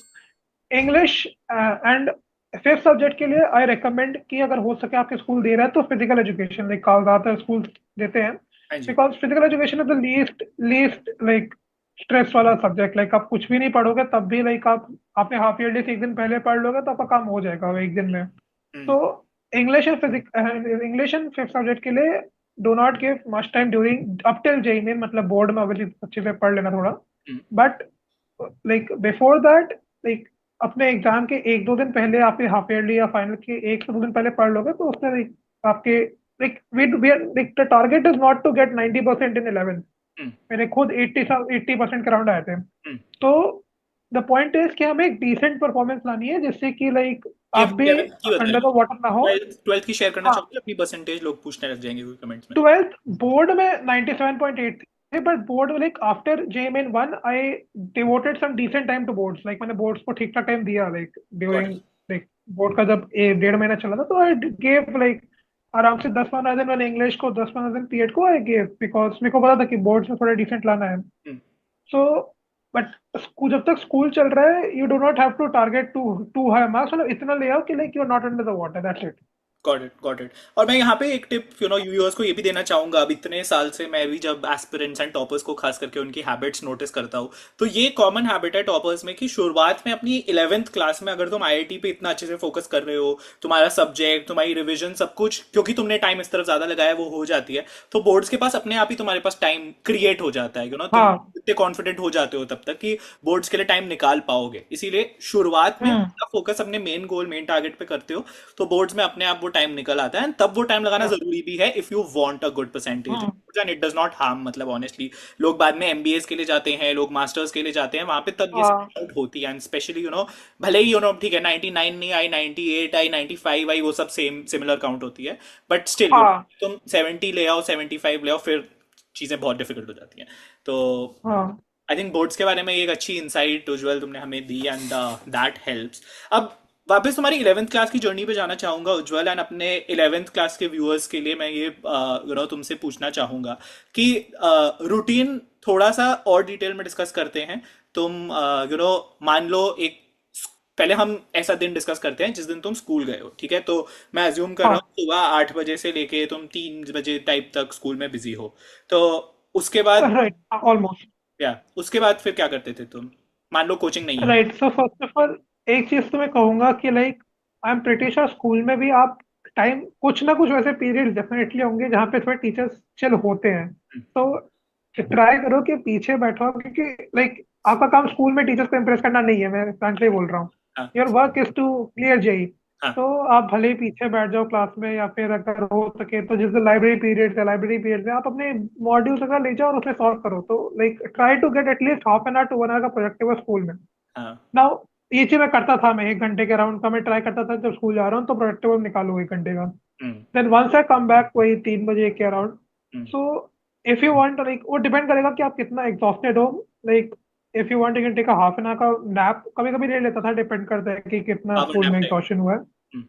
[SPEAKER 2] English and fifth subject के लिए आई रिकमेंड कि अगर हो सके आपके स्कूल दे रहा है तो फिजिकल एजुकेशन, लाइक ज्यादातर स्कूल देते हैं,
[SPEAKER 1] हाँ जी।
[SPEAKER 2] Because physical education is the least least like stress वाला सब्जेक्ट। लाइक आप कुछ भी नहीं पढ़ोगे तब भी लाइक आप आपने हाफ ईयरली से एक दिन पहले पढ़ लोगे तो आपका काम हो जाएगा वो एक दिन में।
[SPEAKER 1] हम्म।
[SPEAKER 2] तो इंग्लिश एंड फिफ्थ सब्जेक्ट के लिए do not give much time during up till JEE Main, मतलब बोर्ड में ऑब्वियसली अच्छे से पढ़ लेना थोड़ा,
[SPEAKER 1] hmm.
[SPEAKER 2] But like before that like अपने एग्जाम के 1-2 दिन पहले आपके हाफ ईयरली या फाइनल के 1 से 2 दिन पहले पढ़ लोगे तो उसमें like, आपके like we like the target is not to get 90% in 11।
[SPEAKER 1] Hmm.
[SPEAKER 2] मेरे खुद 80% के राउंड आए थे।
[SPEAKER 1] हम्म।
[SPEAKER 2] तो द पॉइंट इज कि हमें एक डिसेंट परफॉर्मेंस लानी है जिससे कि लाइक
[SPEAKER 1] ये
[SPEAKER 2] आप भी
[SPEAKER 1] 11th की
[SPEAKER 2] अंडर
[SPEAKER 1] बताइए।
[SPEAKER 2] द वाटर ना हो।
[SPEAKER 1] ट्वेल्थ की शेयर करना
[SPEAKER 2] हाँ,
[SPEAKER 1] चाहोगे अपनी परसेंटेज? लोग पूछने लग जाएंगे कोई कमेंट्स में।
[SPEAKER 2] 12th बोर्ड में 97.8 थे, but board like after JEE Main 1 I devoted some decent time to boards, like मैंने बोर्ड्स को ठीक ठाक टाइम दिया, like
[SPEAKER 1] got
[SPEAKER 2] during
[SPEAKER 1] it.
[SPEAKER 2] Like board का जब 1-1.5 महीना चला था तो आई गेव लाइक आराम से 10-15 दिन मैंने इंग्लिश को, 10-15 दिन पीएड को आई गेव, बिकॉज मेरे को पता था कि बोर्ड्स में थोड़ा डिसेंट लाना है।
[SPEAKER 1] हम्म।
[SPEAKER 2] सो बट स्कूल जब तक स्कूल चल रहा है you do not have to target to too high marks, मतलब इतना ले आओ कि like you are not under the water, that's it.
[SPEAKER 1] Got it, got it. और मैं यहाँ पे एक टिप व्यूअर्स को ये भी देना चाहूंगा। अब इतने साल से मैं भी जब एस्पिरेंट्स एंड टॉपर्स को खास करके उनकी हैबिट्स नोटिस करता हूँ तो ये कॉमन हैबिट है टॉपर्स में कि शुरुआत में अपनी 11th क्लास में अगर तुम आईआईटी पे इतना अच्छे से फोकस कर रहे हो, तुम्हारा सब्जेक्ट, तुम्हारी रिविजन, सब कुछ क्योंकि तुमने टाइम इस तरफ ज्यादा लगाया वो हो जाती है, तो बोर्ड्स के पास अपने आप ही तुम्हारे पास टाइम क्रिएट हो जाता है। तुम
[SPEAKER 2] हाँ।
[SPEAKER 1] इतने कॉन्फिडेंट हो जाते हो तब तक कि बोर्ड्स के लिए टाइम निकाल पाओगे। इसीलिए शुरुआत में
[SPEAKER 2] हम्म।
[SPEAKER 1] फोकस अपने मेन गोल मेन टारगेट पे करते हो तो बोर्ड्स में अपने आप वो टाइम निकल आता है, and तब वो टाइम लगाना
[SPEAKER 2] हाँ
[SPEAKER 1] जरूरी भी है if you want a good percentage,
[SPEAKER 2] हाँ
[SPEAKER 1] and it does not harm, मतलब ऑनेस्टली लोग बाद में एमबीएस के लिए जाते हैं, लोग मास्टर्स के लिए जाते हैं, वहां पे तब ये सब
[SPEAKER 2] हाँ
[SPEAKER 1] डाउट होती है, एंड स्पेशली भले ही ठीक है 99 नहीं आई, 98 आई, 95 आई, वो सब सेम सिमिलर काउंट होती है, बट स्टिल
[SPEAKER 2] हाँ
[SPEAKER 1] तुम 70 ले आओ, 75 ले आओ, फिर चीजें बहुत डिफिकल्ट हो जाती हैं। तो
[SPEAKER 2] हाँ
[SPEAKER 1] आई थिंक बोर्ड्स के बारे में ये एक अच्छी इंसाइट उज्जवल तुमने हमें दी, एंड दैट हेल्प्स। अब वापस तुम्हारी 11th क्लास की जर्नी पे जाना चाहूंगा उज्जवल, एंड अपने 11th क्लास के व्यूअर्स के लिए मैं ये तुमसे पूछना चाहूंगा कि रूटीन थोड़ा सा और डिटेल में डिस्कस करते हैं। तुम मान लो एक, पहले हम ऐसा दिन डिस्कस करते हैं जिस दिन तुम स्कूल गए हो, ठीक है? तो मैं अज्यूम कर रहा
[SPEAKER 2] हाँ
[SPEAKER 1] हूँ सुबह 8 बजे से लेके तुम 3 बजे टाइप तक स्कूल में बिजी हो, तो उसके बाद,
[SPEAKER 2] राइट ऑलमोस्ट
[SPEAKER 1] या उसके बाद फिर क्या करते थे तुम, मान लो कोचिंग नहीं है?
[SPEAKER 2] Right. So first of all एक चीज तो मैं कहूंगा कि like I am pretty sure school में भी आप टाइम कुछ ना कुछ वैसे पीरियड डेफिनेटली होंगे जहाँ पे थोड़े टीचर्स चिल होते हैं। तो ट्राई करो कि पीछे बैठो, क्योंकि लाइक आपका काम स्कूल में टीचर्स को इम्प्रेस करना नहीं है, मैं फ्रैंकली बोल रहा हूँ।
[SPEAKER 1] हाँ
[SPEAKER 2] your work is to clear JEE.
[SPEAKER 1] हाँ
[SPEAKER 2] तो आप भले ही पीछे बैठ जाओ क्लास में, या फिर अगर हो सके तो जिस दिन लाइब्रेरी पीरियड में आप अपने मॉड्यूल्स अगर ले जाओ और उसमें सॉल्व करो, तो like try to get at least half an hour to 1 hour का प्रोजेक्टिव स्कूल में।
[SPEAKER 1] हाँ।
[SPEAKER 2] नाउ ये चीज मैं करता था, मैं 1 घंटे के राउंड का मैं ट्राई करता था जब स्कूल जा रहा हूँ, तो प्रोडक्टिव निकालू 1 घंटे का।
[SPEAKER 1] Hmm
[SPEAKER 2] then once I come back वही 3 बजे के around.
[SPEAKER 1] Hmm
[SPEAKER 2] so if you want like वो डिपेंड करेगा कि आप कितना एग्जॉस्टेड हो। Like if you want you can take a half an hour का नैप, कभी कभी ले लेता था, डिपेंड करता है कि कितना
[SPEAKER 1] पावर
[SPEAKER 2] स्कूल
[SPEAKER 1] नैप
[SPEAKER 2] में
[SPEAKER 1] टाइम।
[SPEAKER 2] एग्जॉशन हुआ है।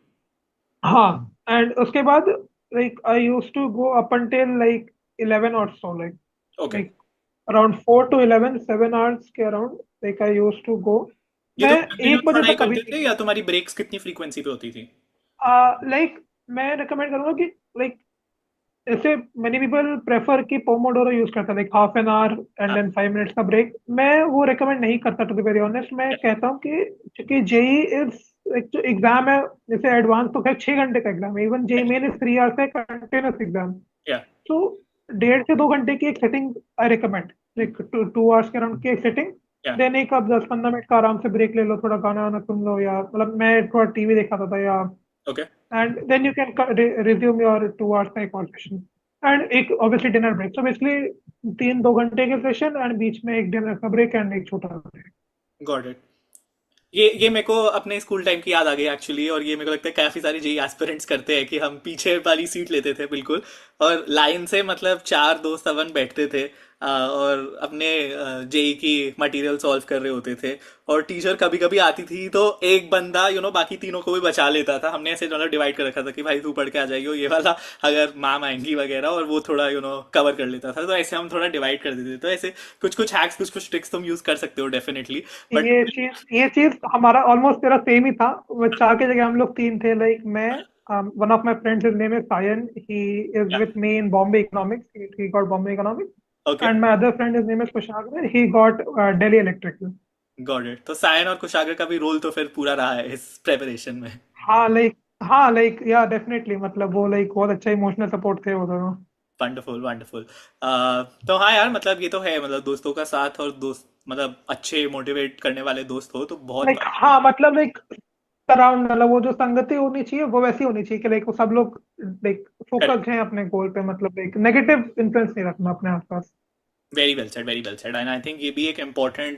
[SPEAKER 2] हाँ एंड उसके बाद like I use to go up until like 11 और so, like
[SPEAKER 1] okay.
[SPEAKER 2] Like around 4 to 11, 7 hours के around like I use to go.
[SPEAKER 1] ये
[SPEAKER 2] मैं
[SPEAKER 1] तुम कंटिन्यूस
[SPEAKER 2] 1 बजे
[SPEAKER 1] पढ़ाई
[SPEAKER 2] तक कभी
[SPEAKER 1] करते
[SPEAKER 2] नहीं
[SPEAKER 1] थे या तुम्हारी ब्रेक्स कितनी फ्रीक्वेंसी पे होती थी?
[SPEAKER 2] लाइक मैं रिकमेंड करूंगा कि लाइक ऐसे मेनी पीपल प्रेफर कि पोमोडोरो यूज करता है, like half an our and
[SPEAKER 1] हाँ
[SPEAKER 2] देन 5 मिनट्स का ब्रेक। मैं वो रिकमेंड नहीं करता टू बी वेरी ऑनेस्ट। मैं कहता हूँ कि क्योंकि जेई इज एक जो एग्जाम है, जैसे एडवांस तो खैर 6 घंटे का एग्जाम है, even JEE Main is 3 hours का कंटिन्यूस एग्जाम।
[SPEAKER 1] या
[SPEAKER 2] तो 1.5 से 2 घंटे की एक setting I recommend, like 2 hours के अराउंड की एक सेटिंग।
[SPEAKER 1] या
[SPEAKER 2] देन एक आप 10-15 मिनट का आराम से ब्रेक ले लो, थोड़ा गाना वाना सुन लो, या मतलब मैं थोड़ा टीवी देखा था या
[SPEAKER 1] okay.
[SPEAKER 2] and then you can resume your 2 hours का एक और सेशन एंड एक obviously dinner break. So basically 3-2 घंटे के सेशन एंड बीच में एक डिनर का ब्रेक एंड एक छोटा ब्रेक।
[SPEAKER 1] Got it. ये मेरे को अपने स्कूल टाइम की याद आ गई एक्चुअली, और ये मेरे को लगता है काफी सारे जेई एस्पिरेंट्स करते हैं कि हम पीछे वाली सीट लेते थे बिल्कुल, और लाइन से मतलब चार दोस्त अपन बैठते थे, और अपने जेई की मटेरियल सॉल्व कर रहे होते थे, और टीचर कभी कभी आती थी तो एक बंदा बाकी तीनों को भी बचा लेता था। हमने ऐसे डिवाइड कर रखा था कि भाई तू पढ़ के आ जाइयो ये वाला, अगर मैम आएंगी वगैरह, और वो थोड़ा कवर कर लेता था। तो ऐसे हम थोड़ा डिवाइड कर देते थे। तो ऐसे कुछ कुछ हैक्स, कुछ कुछ ट्रिक्स तुम यूज कर सकते हो डेफिनेटली, बट
[SPEAKER 2] ये चीज हमारा ऑलमोस्ट तेरा सेम ही था। वो चार के जगह हम लोग तीन थे, लाइक मैं, one of my friends, his name is Sayan, he is with me in Bombay economics, he got Bombay economics.
[SPEAKER 1] Okay.
[SPEAKER 2] And my other friend, his name is Kushagra, he got Delhi electrical.
[SPEAKER 1] Got it. तो सायन और कुशागर का भी रोल तो फिर पूरा रहा है इस प्रेपरेशन में।
[SPEAKER 2] हाँ लाइक या डेफिनेटली, मतलब वो लाइक बहुत अच्छा इमोशनल सपोर्ट थे वो दोनों।
[SPEAKER 1] Wonderful wonderful. तो हाँ यार, मतलब ये तो है, मतलब दोस्तों का साथ, और दोस्त मतलब अच्छे मोटिवेट करने वाले दोस्त हो तो बहुत।
[SPEAKER 2] लाइक हाँ मतलब लाइक सराउंड, मतलब वो जो संगति होनी चाहिए वो वैसी होनी चाहिए कि लाइक वो सब लोग लाइक फोकस्ड हैं अपने गोल पे, मतलब लाइक नेगेटिव इन्फ्लुएंस नहीं रखना अपने आसपास।
[SPEAKER 1] Very well said, very well said. And I think ये भी एक इम्पोर्टेंट,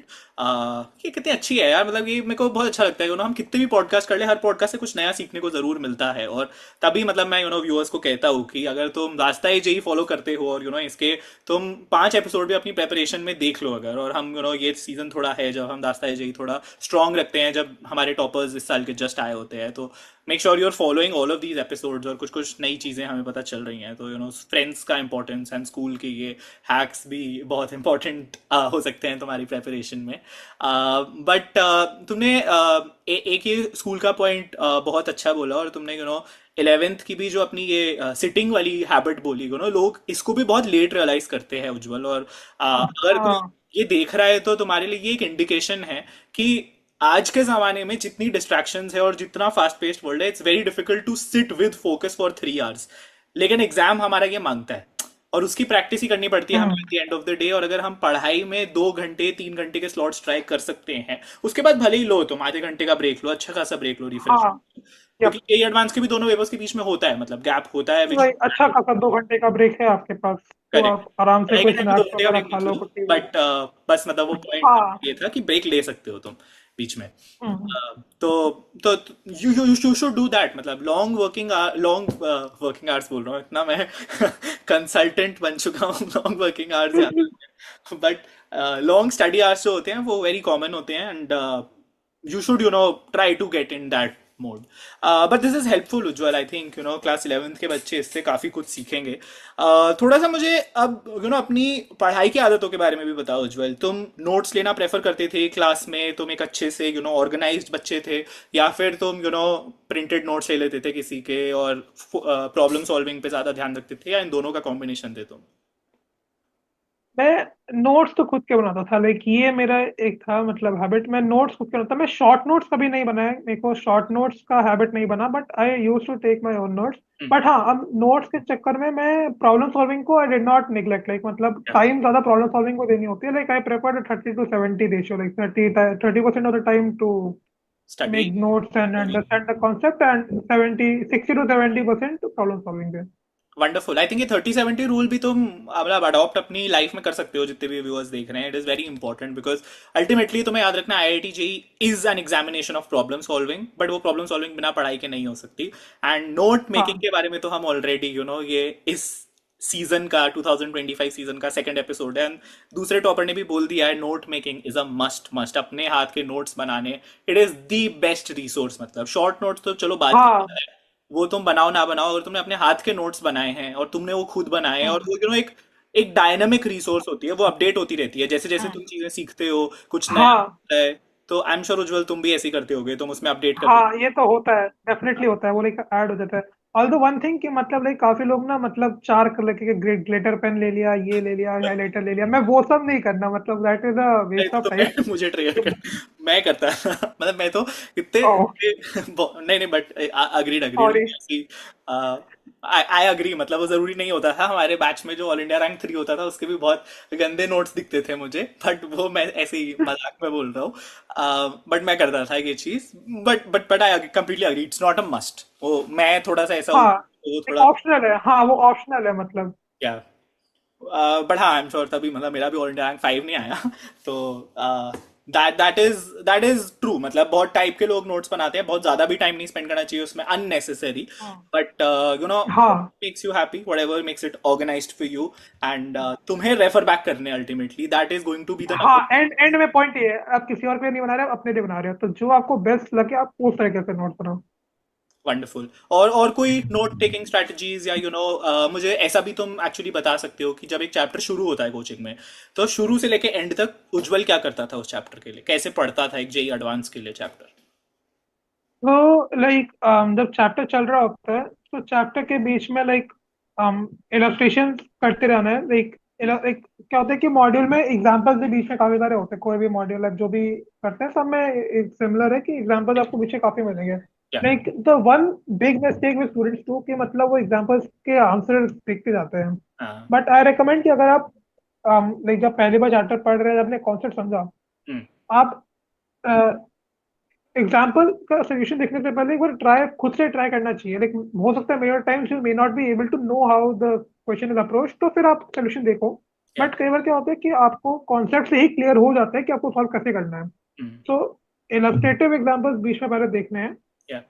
[SPEAKER 1] ये कितनी अच्छी है यार, मतलब ये मेरे को बहुत अच्छा लगता है। हम कितने भी पॉडकास्ट कर ले, हर पॉडकास्ट से कुछ नया सीखने को जरूर मिलता है, और तभी मतलब मैं व्यूअर्स को कहता हूँ कि अगर तुम रास्ता ही जेई फॉलो करते हो, और इसके तुम 5 एपिसोड भी अपनी प्रेपरेशन में देख लो अगर, और हम ये सीजन थोड़ा है जब हम रास्ता ही जेई थोड़ा स्ट्रांग रखते हैं, जब हमारे टॉपर्स इस साल के जस्ट आए होते हैं, तो make sure you are following all of these episodes, और कुछ कुछ नई चीज़ें हमें पता चल रही हैं। तो फ्रेंड्स का इंपॉर्टेंस एंड स्कूल के ये हैक्स भी बहुत इंपॉर्टेंट हो सकते हैं तुम्हारी प्रेपरेशन में। बट तुमने एक ये स्कूल का पॉइंट बहुत अच्छा बोला, और तुमने 11th की भी जो अपनी ये सिटिंग वाली हैबिट बोली, लोग इसको भी बहुत लेट रियलाइज करते हैं उज्जवल, और अगर कोई
[SPEAKER 2] हाँ
[SPEAKER 1] ये देख रहा है तो तुम्हारे लिए ये एक इंडिकेशन है कि आज के जमाने में जितनी डिस्ट्रैक्शंस है और जितना फास्ट पेस्ड वर्ल्ड है, it's very difficult to sit with focus for 3 hours. लेकिन एग्जाम हमारा ये मांगता है, और उसकी प्रैक्टिस ही करनी पड़ती है हमें at the end of the day. और अगर हम पढ़ाई में 2 घंटे 3 घंटे के स्लॉट्स ट्राई कर सकते हैं, उसके बाद भले ही लो तुम आधे घंटे का ब्रेक लो, अच्छा खासा ब्रेक लो, रिफ्रेश,
[SPEAKER 2] हाँ
[SPEAKER 1] क्योंकि
[SPEAKER 2] यप।
[SPEAKER 1] जेई एडवांस के भी दोनों पेपर्स के बीच में होता है, मतलब गैप होता है विच।
[SPEAKER 2] वही अच्छा खासा 2 घंटे का ब्रेक है आपके पास, तो
[SPEAKER 1] करेक्ट।
[SPEAKER 2] आप आराम से
[SPEAKER 1] पढ़ाई
[SPEAKER 2] कोई
[SPEAKER 1] के टाइम पे दो
[SPEAKER 2] स्नैक्स
[SPEAKER 1] घंटे का
[SPEAKER 2] वगैरह
[SPEAKER 1] ब्रेक
[SPEAKER 2] खा
[SPEAKER 1] मत
[SPEAKER 2] लो
[SPEAKER 1] लो,
[SPEAKER 2] कुछ टीवी।
[SPEAKER 1] बट बस मतलब वो पॉइंट
[SPEAKER 2] हाँ।
[SPEAKER 1] ये था कि ब्रेक ले सकते हो तुम बीच में।
[SPEAKER 2] हम्म।
[SPEAKER 1] तो यू शुड डू दैट, मतलब लॉन्ग वर्किंग आवर्स बोल रहा हूँ इतना मैं कंसल्टेंट बन चुका हूँ, लॉन्ग वर्किंग आवर्स ज्यादा, बट लॉन्ग स्टडी आवर्स जो होते हैं वो वेरी कॉमन होते हैं, and you should try to get in that mode. But this is helpful, Ujjwal, I think class 11th के बच्चे इससे काफी कुछ सीखेंगे। थोड़ा सा मुझे अब अपनी पढ़ाई की आदतों के बारे में भी बताओ उज्जवल। तुम नोट्स लेना प्रेफर करते थे क्लास में? तुम एक अच्छे से ऑर्गेनाइज्ड बच्चे थे, या फिर तुम प्रिंटेड नोट्स ले लेते थे किसी के और प्रॉब्लम सॉल्विंग पे ज्यादा ध्यान रखते थे, या इन दोनों का कॉम्बिनेशन थे तुम?
[SPEAKER 2] मैं नोट्स तो खुद के बनाता था, लाइक ये मेरा एक था मतलब हैबिट, मैं नोट्स खुद के बनाता। मैं शॉर्ट नोट्स कभी नहीं बनाए, मेरे को शॉर्ट नोट्स का हैबिट नहीं बना, but I use to take my own notes.
[SPEAKER 1] Hmm.
[SPEAKER 2] But हाँ, अब नोट्स के चक्कर में मैं प्रॉब्लम सॉल्विंग को आई डिड नॉट निगलेक्ट, लाइक मतलब
[SPEAKER 1] क्या?
[SPEAKER 2] टाइम ज्यादा प्रॉब्लम सॉल्विंग को देनी होती है, like I prefer 30-70 ratio, like 30% of the time to
[SPEAKER 1] study.
[SPEAKER 2] make notes and understand the concept, and 60 to 70% problem solving there.
[SPEAKER 1] Wonderful. I think ये 30-70 रूल भी तुम मतलब अडॉप्ट अपनी लाइफ में कर सकते हो, जितने भी व्यूअर्स देख रहे हैं। It is very important, because ultimately तुम्हें याद रखना, IIT JEE is an examination of problem solving, but वो प्रॉब्लम सॉल्विंग बिना पढ़ाई के नहीं हो सकती। एंड नोट मेकिंग
[SPEAKER 2] हाँ।
[SPEAKER 1] के बारे में तो हम ऑलरेडी ये इस सीजन का 2025 सीजन का सेकंड एपिसोड है, and दूसरे टॉपर ने भी बोल दिया है, note making is a must must. अपने हाथ के नोट्स बनाने, it is the best resource. मतलब शॉर्ट नोट्स तो चलो बात की
[SPEAKER 2] हाँ।
[SPEAKER 1] बात है, वो तुम बनाओ ना बनाओ, अगर तुमने अपने हाथ के नोट्स बनाए हैं और तुमने वो खुद बनाए हैं, और
[SPEAKER 2] हम्म।
[SPEAKER 1] वो एक एक डायनामिक रिसोर्स होती है, वो अपडेट होती रहती है जैसे जैसे
[SPEAKER 2] हम्म।
[SPEAKER 1] तुम चीजें सीखते हो, कुछ नया
[SPEAKER 2] हाँ।
[SPEAKER 1] होता है। तो आई एम श्योर उज्जवल तुम भी ऐसे ही करते होगे, तुम उसमें अपडेट करते
[SPEAKER 2] हाँ, ये तो होता है, डेफिनेटली होता है, वो लाइक ऐड हो जाता है। ऑल्दो वन थिंग कि मतलब लाइक काफी लोग ना मतलब 4 कलर के ग्लिटर पेन ले लिया, ये ले लिया,
[SPEAKER 1] हो।
[SPEAKER 2] हाइलाइटर ले लिया, मैं वो सब नहीं करना, मतलब दैट इज अ
[SPEAKER 1] नहीं
[SPEAKER 2] वेस्ट ऑफ
[SPEAKER 1] तो
[SPEAKER 2] टाइम।
[SPEAKER 1] मुझे ट्रिगर कर, मैं करता मतलब मैं तो इतने
[SPEAKER 2] ओह
[SPEAKER 1] नहीं नहीं, but agreed agreed
[SPEAKER 2] sorry.
[SPEAKER 1] I agree. मतलब वो जरूरी नहीं होता था, हमारे बैच में जो ऑल इंडिया रैंक 3 होता था उसके भी बहुत गंदे नोट्स दिखते थे मुझे, बट वो मैं ऐसे ही मजाक में बोल रहा हूँ। बट मैं करता था ये चीज, but I completely agree, it's not a must. वो मैं थोड़ा सा ऐसा हूँ,
[SPEAKER 2] हाँ,
[SPEAKER 1] वो
[SPEAKER 2] एक
[SPEAKER 1] थोड़ा
[SPEAKER 2] ऑप्शनल है, हाँ वो ऑप्शनल है मतलब।
[SPEAKER 1] क्या। बट हाँ, आई एम श्योर तभी मतलब मेरा भी ऑल इंडिया रैंक 5 नहीं आया तो दैट इज ट्रू। मतलब बहुत टाइप के लोग नोट्स बनाते हैं, बहुत ज्यादा भी टाइम नहीं स्पेंड करना चाहिए उसमें अननेसेसरी,
[SPEAKER 2] हाँ।
[SPEAKER 1] बट
[SPEAKER 2] हाँ।
[SPEAKER 1] Makes you happy, whatever makes it organised for you, and तुम्हें रेफर बैक करने ultimately that is going to be the
[SPEAKER 2] हाँ, एंड एंड में पॉइंट ये है, आप किसी और के लिए नहीं बना रहे, आप अपने लिए बना रहे हो, तो जो आपको बेस्ट लगे आप उस तरीके से नोट बनाओ।
[SPEAKER 1] वंडरफुल। और कोई नोट टेकिंग स्ट्रेटजीज, या मुझे ऐसा भी तुम एक्चुअली बता सकते हो कि जब एक चैप्टर शुरू होता है कोचिंग में, तो शुरू से लेके एंड तक उज्जवल क्या करता था उस चैप्टर के लिए, कैसे पढ़ता था एक जेई एडवांस के लिए चैप्टर?
[SPEAKER 2] तो लाइक जब चैप्टर चल रहा होता है, तो चैप्टर के बीच में लाइक इलस्ट्रेशन करते रहना है, लाइक लाइक क्या होता है कि मॉड्यूल में एग्जांपल्स भी बीच में काफी सारे होते हैं, कोई भी मॉड्यूल आप जो भी करते हैं सब में एक सिमिलर है कि एग्जांपल्स आपको पीछे काफी मिलेंगे।
[SPEAKER 1] क्या?
[SPEAKER 2] Like the one big mistake with students too कि मतलब वो एग्जांपल्स के आंसर देखते जाते हैं।
[SPEAKER 1] हाँ।
[SPEAKER 2] बट आई रिकमेंड कि अगर आप लाइक जब पहली बार चैप्टर पढ़ रहे हैं, आपने कॉन्सेप्ट समझा,
[SPEAKER 1] हम्म।
[SPEAKER 2] आप एग्जाम्पल का सोल्यूशन देखने से पहले एक बार ट्राई खुद से ट्राई करना चाहिए, लाइक हो सकता है major times you may not be able to know how the question is approach, तो फिर आप सोल्यूशन देखो।
[SPEAKER 1] क्या?
[SPEAKER 2] बट कई बार क्या होता है कि आपको कॉन्सेप्ट से ही क्लियर हो जाता है कि आपको सॉल्व कैसे करना है।
[SPEAKER 1] हम्म।
[SPEAKER 2] तो इलस्ट्रेटिव एग्जाम्पल्स बीच में पहले देखने हैं।
[SPEAKER 1] क्या?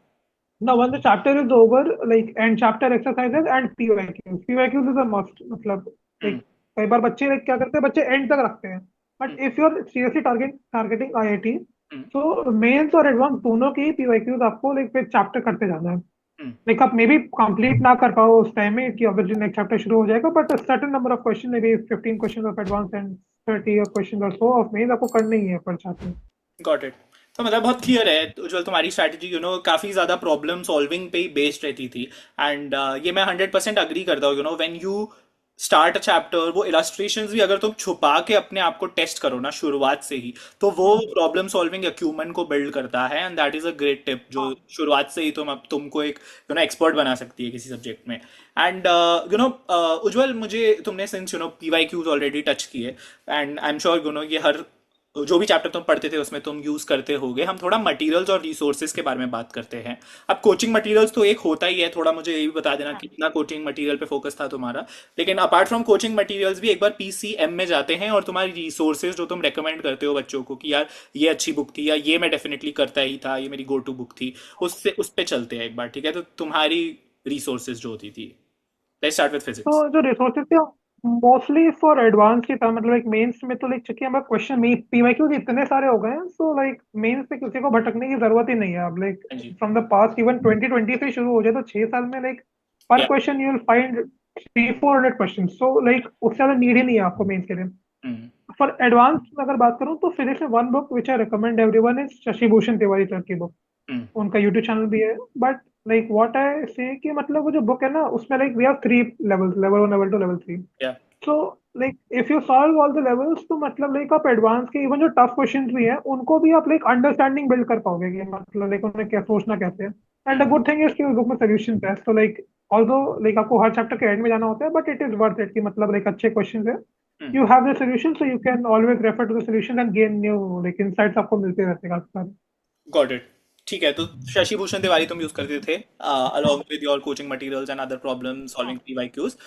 [SPEAKER 2] Now, when the chapter is over, like and chapter exercises and PYQs. PYQs is a must. मतलब
[SPEAKER 1] हम्म।
[SPEAKER 2] like कई बार बच्चे like, क्या करते हैं, बच्चे एंड तक रखते हैं।
[SPEAKER 1] Hmm.
[SPEAKER 2] But if you are seriously targeting IIT,
[SPEAKER 1] hmm.
[SPEAKER 2] तो मेंस और एडवांस दोनों की PYQs आपको लाइक फिर चैप्टर करते जाना है।
[SPEAKER 1] हम्म।
[SPEAKER 2] लाइक आप मे बी कंप्लीट ना कर पाओ उस टाइम में कि ऑब्वियसली नेक्स्ट चैप्टर शुरू हो जाएगा, but certain number of question, may be 15 question of advance and 30 question और सो ऑफ मेंस आपको करने ही है पर चैप्टर।
[SPEAKER 1] Got it. तो मतलब बहुत क्लियर है उज्जवल, तुम्हारी स्ट्रैटेजी काफी ज्यादा प्रॉब्लम सॉल्विंग पे ही बेस्ड रहती थी, एंड ये मैं 100% अग्री करता हूँ। When you start a chapter, वो इलस्ट्रेशंस भी अगर तुम छुपा के अपने आप को टेस्ट करो ना शुरुआत से ही, तो वो प्रॉब्लम सॉल्विंग अक्यूमेंट को बिल्ड करता है, and that is a great tip जो शुरुआत से ही तुमको एक एक्सपर्ट बना सकती है किसी सब्जेक्ट में। एंड उज्जवल, मुझे तुमने since PY Qs already touch किए, एंड आई एम श्योर ये हर जो भी चैप्टर तुम पढ़ते थे उसमें तुम यूज करते होगे। हम थोड़ा मटेरियल्स और रिसोर्सेज के बारे में बात करते हैं। अब कोचिंग मटेरियल्स तो एक होता ही है, थोड़ा मुझे ये भी बता देना कितना कोचिंग मटेरियल पे फोकस था तुम्हारा। लेकिन अपार्ट फ्रॉम कोचिंग मटेरियल्स भी एक बार पीसीएम में जाते हैं और तुम्हारी रिसोर्सेज जो तुम रेकमेंड करते हो बच्चों को कि यार ये अच्छी बुक थी या ये मैं डेफिनेटली करता ही था, ये मेरी गो टू बुक थी, उससे उस पे चलते हैं एक बार, ठीक है? तो तुम्हारी रिसोर्सेज जो होती थी, लेट्स स्टार्ट विद
[SPEAKER 2] तो
[SPEAKER 1] फिजिक्स।
[SPEAKER 2] जो रिसोर्सेज थे मोस्टली फॉर एडवांस ही था, मतलब एक मेंस में तो लाइक चूंकि हमारा क्वेश्चन में पीवाईक्यूज इतने सारे हो गए हैं, सो लाइक मेंस पे किसी को भटकने की जरूरत ही नहीं है अब। लाइक
[SPEAKER 1] हाँ जी।
[SPEAKER 2] फ्रॉम द पास्ट इवन 2020 से शुरू हो जाए तो 6 साल में लाइक पर
[SPEAKER 1] या।
[SPEAKER 2] Question you will find 300-400 question, so like उससे ज्यादा नीड ही नहीं है आपको मेंस के लिए।
[SPEAKER 1] हम्म।
[SPEAKER 2] फॉर एडवांस में अगर बात करूँ तो फिजिक्स में one book which I recommend everyone is Shashi Bhushan Tiwari sir की बुक।
[SPEAKER 1] हम्म।
[SPEAKER 2] उनका यूट्यूब चैनल भी है। बट लाइक व्हाट आई से कि मतलब वो जो बुक है ना उसमें like we have 3 levels, level 1, level 2, level 3।
[SPEAKER 1] Ya.
[SPEAKER 2] So like if you solve all the levels तो मतलब लाइक आप एडवांस के इवन जो टफ क्वेश्चंस भी हैं उनको भी आप लाइक अंडरस्टैंडिंग बिल्ड कर पाओगे कि मतलब लाइक उन्हें क्या सोचना कैसे है। And the
[SPEAKER 1] hmm.
[SPEAKER 2] Good thing is कि उस बुक में सॉल्यूशंस है, तो लाइक ऑल्दो लाइक आपको हर चैप्टर के एंड में जाना होता है, but it is worth it कि मतलब लाइक अच्छे क्वेश्चंस है।
[SPEAKER 1] Hmm.
[SPEAKER 2] You have the solution, so you can always refer to the solution and gain new like insights आपको मिलते रहते हैं।
[SPEAKER 1] Got it. ठीक है, तो शशि भूषण तिवारी तुम यूज करते थे along with your coaching materials and other problem solving PYQs,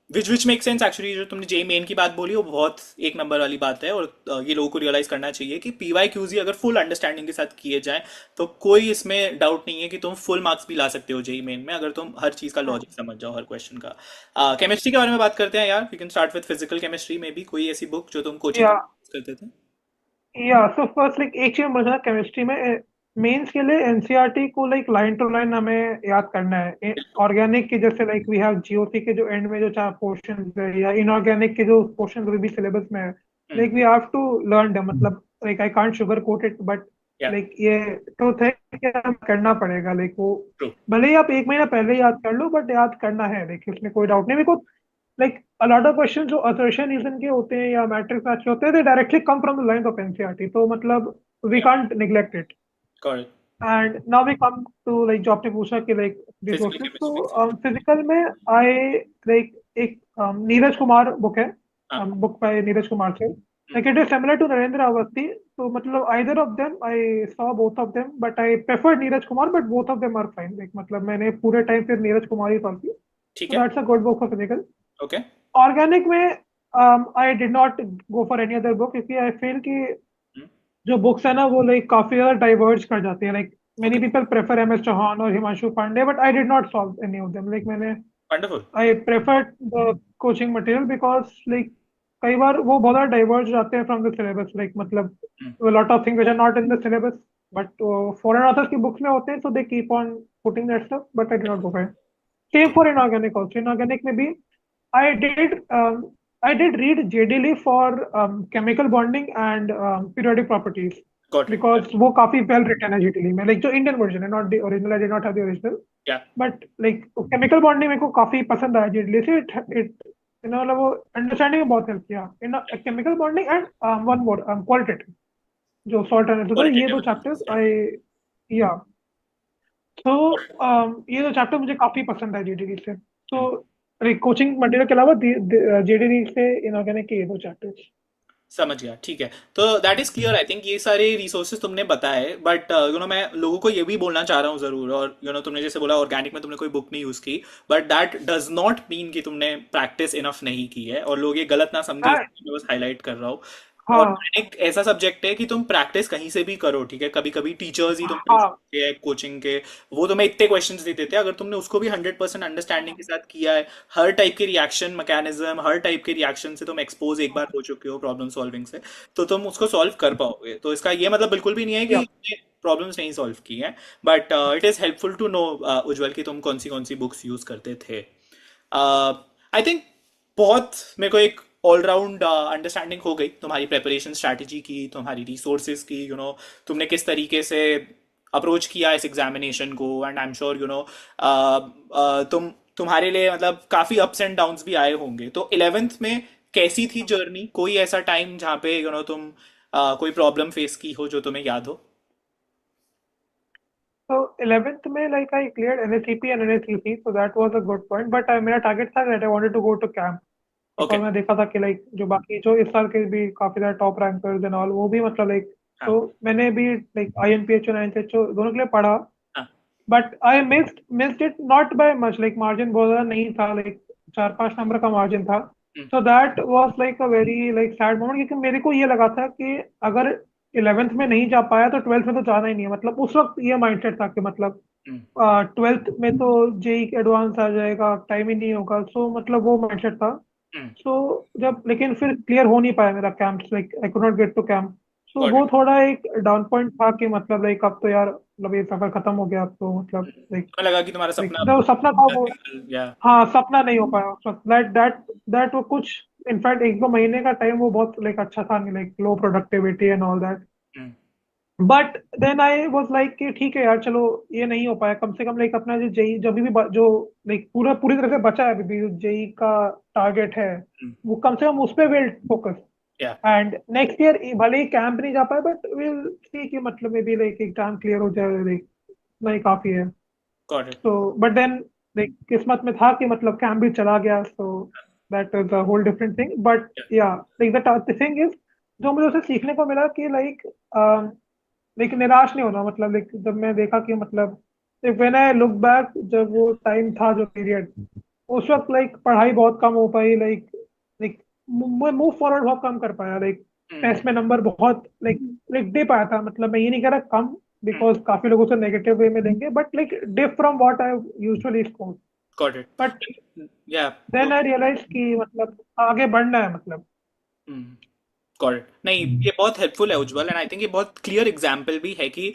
[SPEAKER 1] which make sense actually। जो तुमने जेई मेन की बात बोली वो बहुत एक नंबर वाली बात है, और ये लोगों को रियलाइज करना चाहिए कि PYQs ही अगर फुल अंडरस्टैंडिंग के साथ किए जाएं तो कोई इसमें डाउट नहीं है कि तुम फुल मार्क्स भी ला सकते हो जेई मेन में, अगर तुम हर चीज का लॉजिक समझ जाओ हर क्वेश्चन का। केमिस्ट्री के बारे में बात करते हैं यार, we can start with physical chemistry में भी कोई ऐसी बुक जो तुम कोचिंग
[SPEAKER 2] या
[SPEAKER 1] करते थे?
[SPEAKER 2] या सो फर्स्ट लाइक एक चीज मुझे केमिस्ट्री में मेंस के लिए एनसीईआरटी को लाइक लाइन टू लाइन हमें याद करना है। ऑर्गेनिक के जैसे लाइक वी हैव जीओसी के जो एंड में जो चार पोर्शन है, या इनऑर्गेनिक के जो पोर्शन भी सिलेबस में है,
[SPEAKER 1] hmm.
[SPEAKER 2] Like we have to learn them. मतलब like I can't sugar coat it, but
[SPEAKER 1] या।
[SPEAKER 2] लाइक ये ट्रुथ है कि हमें करना पड़ेगा। लाइक वो
[SPEAKER 1] ट्रू।
[SPEAKER 2] भले ही आप एक महीना पहले याद कर लो, बट याद करना है, लाइक इसमें कोई डाउट नहीं। Because like a lot of questions जो assertion reason के होते हैं या मैट्रिक्स मैच के होते हैं, they directly come from the lines of NCERT, तो मतलब we
[SPEAKER 1] या।
[SPEAKER 2] can't neglect it।
[SPEAKER 1] Got it.
[SPEAKER 2] and now we come to like जो आपने पूछा कि like
[SPEAKER 1] फिजिकल
[SPEAKER 2] resources, तो
[SPEAKER 1] केमिस्ट्री।
[SPEAKER 2] फिजिकल में I like एक नीरज कुमार बुक है,
[SPEAKER 1] हाँ।
[SPEAKER 2] बुक बाय नीरज कुमार से।
[SPEAKER 1] हम्म।
[SPEAKER 2] like it is similar to Narendra Awasthi, तो मतलब either of them I saw both of them, but I prefer Neeraj Kumar, but both of them are fine। like मतलब मैंने पूरे टाइम फिर नीरज कुमार ही पढ़ की,
[SPEAKER 1] ठीक
[SPEAKER 2] so
[SPEAKER 1] है।
[SPEAKER 2] that's a good book for physical।
[SPEAKER 1] Okay.
[SPEAKER 2] Organic में I did not go for any other book, क्योंकि आई फील कि जो बुक्स है ना वो लाइक काफी ज्यादा डाइवर्ज कर जाती है। Like many
[SPEAKER 1] okay.
[SPEAKER 2] People prefer M S Chauhan और Himanshu Pandey, but I did not solve any of them. Like मैंने
[SPEAKER 1] wonderful.
[SPEAKER 2] I prefer the coaching material because like कई बार वो बहुत ज्यादा डाइवर्ज जाते हैं फ्रॉम द सिलेबस। लाइक मतलब lot of things which are not in the syllabus, but foreign authors की बुक्स में होते हैं, so they keep on putting that stuff, but I did not go for. Same for inorganic also. Inorganic में भी I did I did read JD Lee for chemical bonding and periodic properties,
[SPEAKER 1] got it.
[SPEAKER 2] because वो काफी well written है JD Lee में, like जो Indian version है, not the original। I did not have the original,
[SPEAKER 1] या।
[SPEAKER 2] but like chemical bonding मेरे को काफी पसंद आया JD Lee से। it मतलब वो अंडरस्टैंडिंग में बहुत हेल्प किया इन chemical bonding and one more qualitative जो सॉल्ट एनालिसिस है, ये
[SPEAKER 1] क्वालिटेटिव
[SPEAKER 2] दो चैप्टर्स
[SPEAKER 1] एनालिसिस।
[SPEAKER 2] आई या तो ये दो चैप्टर मुझे काफी पसंद है जेडीडी से। तो कोचिंग मटेरियल के अलावा जेडीडी से इनऑर्गेनिक के ये दो चैप्टर्स।
[SPEAKER 1] समझ गया, ठीक है। तो that is clear, I think ये सारे रिसोर्सेज तुमने बताए, बट मैं लोगों को ये भी बोलना चाह रहा हूँ जरूर, और तुमने जैसे बोला ऑर्गेनिक में तुमने कोई बुक नहीं यूज की, but that does not mean कि तुमने प्रैक्टिस इनफ नहीं की है, और लोग ये गलत ना समझे,
[SPEAKER 2] हाँ
[SPEAKER 1] इसलिए मैं बस हाईलाइट कर रहा हूँ।
[SPEAKER 2] हाँ
[SPEAKER 1] ऑर्गेनिक ऐसा सब्जेक्ट है कि तुम प्रैक्टिस कहीं से भी करो, ठीक है? कभी कभी टीचर्स ही तुम्हारे
[SPEAKER 2] हाँ
[SPEAKER 1] उसके हैं कोचिंग के, वो तुम्हें इतने क्वेश्चंस देते थे, अगर तुमने उसको भी 100% अंडरस्टैंडिंग के साथ किया है, हर टाइप के रिएक्शन मैकेनिज्म, हर टाइप के रिएक्शन से तुम एक्सपोज एक बार हो चुके हो प्रॉब्लम सॉल्विंग से, तो तुम उसको सॉल्व कर पाओगे। तो इसका ये मतलब बिल्कुल भी नहीं है
[SPEAKER 2] या
[SPEAKER 1] कि प्रॉब्लम्स नहीं सॉल्व की हैं, but it is helpful to know Ujjwal कि तुम कौन सी बुक्स यूज करते थे। आई थिंक बहुत मेरे को एक ऑलराउंड अंडरस्टैंडिंग हो गई तुम्हारी प्रेपरेशन स्ट्रैटेजी की, तुम्हारी रिसोर्सेज की, तुमने किस तरीके से अप्रोच किया इस एग्जामिनेशन को, एंड आई एम श्योर तुम्हारे लिए मतलब काफ़ी अप्स एंड डाउन्स भी आए होंगे। तो 11th में कैसी थी जर्नी? कोई ऐसा टाइम जहाँ पे तुम कोई प्रॉब्लम फेस की हो जो तुम्हें याद हो?
[SPEAKER 2] तो 11th में like I cleared NSCP and NSCC, so that was a good point, but मेरा टारगेट था that I wanted to go to camp.
[SPEAKER 1] Okay.
[SPEAKER 2] Because मैं देखा था कि लाइक जो बाकी जो इस साल के भी काफी सारे टॉप रैंकर्स एंड ऑल वो भी मतलब लाइक,
[SPEAKER 1] हाँ
[SPEAKER 2] तो मैंने भी लाइक INPHO NCHO दोनों के लिए पढ़ा,
[SPEAKER 1] हाँ।
[SPEAKER 2] But I missed it not by much, like margin बहुत ज्यादा नहीं था, लाइक 4-5 नंबर का मार्जिन था।
[SPEAKER 1] Hmm,
[SPEAKER 2] so that was like a very like sad moment, क्योंकि मेरे को ये लगा था कि अगर 11th में नहीं जा पाया तो 12th में तो जाना ही नहीं है, मतलब उस वक्त ये माइंडसेट था कि मतलब
[SPEAKER 1] हम्म,
[SPEAKER 2] 12th में तो जेई एडवांस आ जाएगा, टाइम ही नहीं होगा, सो मतलब वो माइंडसेट था।
[SPEAKER 1] हम्म।
[SPEAKER 2] सो जब लेकिन फिर क्लियर हो नहीं पाया मेरा camp, like I could not get to camp, so
[SPEAKER 1] got
[SPEAKER 2] वो
[SPEAKER 1] इट।
[SPEAKER 2] थोड़ा एक डाउन पॉइंट था कि मतलब लाइक अब तो यार मतलब ये सफर खत्म हो गया, अब तो मतलब लाइक,
[SPEAKER 1] तुम्हें लगा कि तुम्हारा
[SPEAKER 2] लाइक
[SPEAKER 1] सपना
[SPEAKER 2] जो सपना था वो,
[SPEAKER 1] या।
[SPEAKER 2] हाँ सपना नहीं हो पाया उस वक्त, दैट वो कुछ इनफैक्ट 1-2 महीने का टाइम वो बहुत लाइक अच्छा था नहीं, like low productivity and all that.
[SPEAKER 1] Hmm,
[SPEAKER 2] but then I was like कि ठीक है यार, चलो ये नहीं हो पाया, कम से कम लाइक अपना जो जेई जब भी जो लाइक पूरा पूरी तरह से बचा है अभी भी जो जेई का टारगेट है,
[SPEAKER 1] हम्म,
[SPEAKER 2] वो कम से कम उस पर विल फोकस।
[SPEAKER 1] या।
[SPEAKER 2] एंड नेक्स्ट ईयर भले ही कैंप नहीं जा पाए, बट विल सी कि मतलब may be like exam clear हो जाए, लाइक नहीं काफी है।
[SPEAKER 1] Got it.
[SPEAKER 2] तो बट देन लाइक किस्मत में था कि मतलब कैंप भी चला गया, so that is a whole different thing, but या लाइक द थिंग इज जो मुझे उसे सीखने को मिला कि लाइक लेकिन निराश नहीं होना, मतलब लाइक जब मैं देखा कि मतलब व्हेन आई लुक बैक, जब वो टाइम था जो पीरियड, उस वक्त लाइक पढ़ाई बहुत कम हो पाई, लाइक लाइक मूव फॉरवर्ड बहुत कम कर पाया, लाइक टेस्ट में नंबर बहुत लाइक लाइक दे पाया था, मतलब मैं ये नहीं कह रहा कम, बिकॉज काफी लोगों से नेगेटिव वे में देंगे, but like diff from what I usually score.
[SPEAKER 1] Got
[SPEAKER 2] but
[SPEAKER 1] it. या।
[SPEAKER 2] देन आई रियलाइज कि मतलब आगे बढ़ना है मतलब।
[SPEAKER 1] Got it. नहीं, ये बहुत हेल्पफुल है उज्जवल, एंड आई थिंक ये बहुत क्लियर एग्जाम्पल भी है कि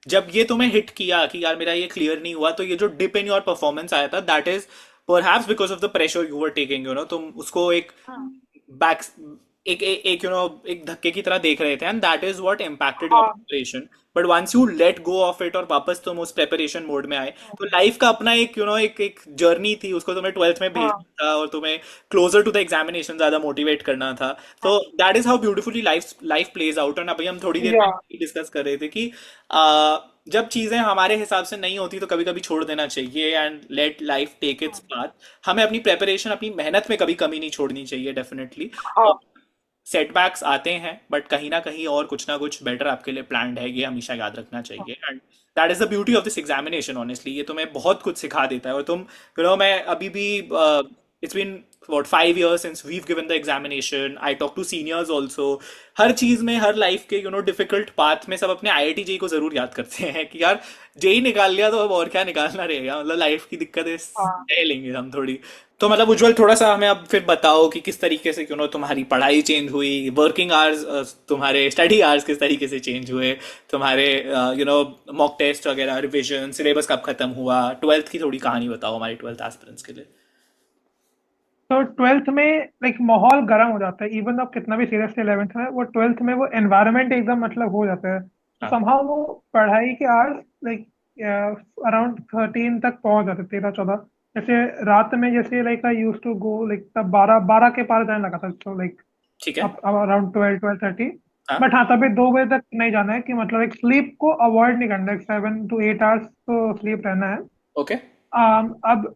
[SPEAKER 1] जब ये तुम्हें हिट किया कि यार मेरा ये क्लियर नहीं हुआ, तो ये जो डिप इन योर परफॉर्मेंस आया था, that is perhaps because of the pressure you were taking, तुम उसको एक बैक एक एक धक्के की तरह देख रहे थे, and that is what impacted your
[SPEAKER 2] हाँ
[SPEAKER 1] preparation. But once you let go of it और वापस तुम उस प्रेपरेशन मोड में आए, तो लाइफ का अपना एक एक एक जर्नी थी, उसको तुम्हें 12th में
[SPEAKER 2] हाँ
[SPEAKER 1] भेजना था और तुम्हें क्लोजर टू द एग्जामिनेशन ज्यादा मोटिवेट करना था। तो that is how beautifully life life plays out. और अभी हम थोड़ी देर
[SPEAKER 2] या
[SPEAKER 1] पहले डिस्कस कर रहे थे कि जब चीजें हमारे हिसाब से नहीं होती तो कभी कभी छोड़ देना चाहिए, and let life take its path. हमें अपनी प्रेपरेशन, अपनी मेहनत में कभी कमी नहीं छोड़नी चाहिए, डेफिनेटली।
[SPEAKER 2] हाँ
[SPEAKER 1] सेटबैक्स आते हैं, बट कहीं ना कुछ बेटर आपके लिए प्लान्ड है, ये हमेशा याद रखना चाहिए। And that is the beauty of this examination, honestly ये तुम्हें बहुत कुछ सिखा देता है। और तुम मैं अभी भी it's been what 5 years since we've given the examination. I talk to seniors also. हर चीज में, हर लाइफ के डिफिकल्ट पाथ में सब अपने IIT जेई को जरूर याद करते हैं कि यार जेई निकाल लिया तो अब और क्या निकालना रहेगा, मतलब लाइफ की दिक्कतें
[SPEAKER 2] हाँ।
[SPEAKER 1] सह लेंगे हम थोड़ी। तो मतलब उज्जवल, थोड़ा सा हमें अब फिर बताओ कि किस तरीके से तुम्हारी पढ़ाई चेंज हुई, वर्किंग आवर्स, तुम्हारे स्टडी आवर्स किस तरीके से चेंज हुए, तुम्हारे मॉक टेस्ट वगैरह, रिविजन, सिलेबस कब खत्म हुआ, 12th की थोड़ी कहानी बताओ हमारे 12th एस्पिरेंट्स के लिए।
[SPEAKER 2] तो 12th में लाइक माहौल गर्म हो जाता है, इवन आप कितना भी सीरियस थे 11th में, वो 12th में वो एनवायरनमेंट एकदम मतलब हो जाता है, तो
[SPEAKER 1] हाँ।
[SPEAKER 2] समहाउ वो पढ़ाई के आवर्स लाइक अराउंड 13 तक पहुंच जाते, 13-14। जैसे रात में जैसे like I use to go like तब 12 के पार जाने लगा था, तो लाइक
[SPEAKER 1] ठीक है।
[SPEAKER 2] अब अराउंड 12-12:30।
[SPEAKER 1] हाँ।
[SPEAKER 2] बट हाँ तभी 2 बजे तक नहीं जाना है, कि मतलब एक स्लीप को अवॉइड नहीं करना है, 7 to 8 आवर्स तो स्लीप रहना है।
[SPEAKER 1] ओके।
[SPEAKER 2] अब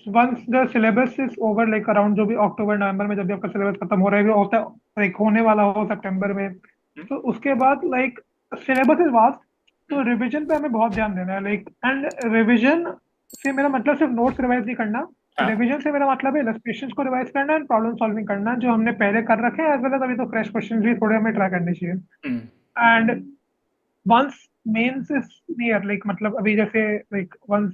[SPEAKER 2] once the syllabus is over, like around जो भी अक्टूबर नवंबर में जब भी आपका सिलेबस खत्म हो रहा है, होता है लाइक होने वाला हो सितंबर में, तो उसके बाद लाइक सिलेबस इज वास्ट, तो रिवीजन पे हमें बहुत ध्यान देना है, लाइक एंड रिवीजन से मेरा मतलब सिर्फ नोट्स रिवाइज नहीं करना,
[SPEAKER 1] हाँ।
[SPEAKER 2] रिवीजन से मेरा मतलब है इलस्ट्रेशंस को रिवाइज करना एंड प्रॉब्लम सॉल्विंग करना, जो हमने पहले कर रखे हैं, एज वेल एज अभी तो फ्रेश क्वेश्चन भी थोड़े हमें ट्राई करने चाहिए।
[SPEAKER 1] Hmm.
[SPEAKER 2] And once mains is near, like मतलब अभी जैसे लाइक वंस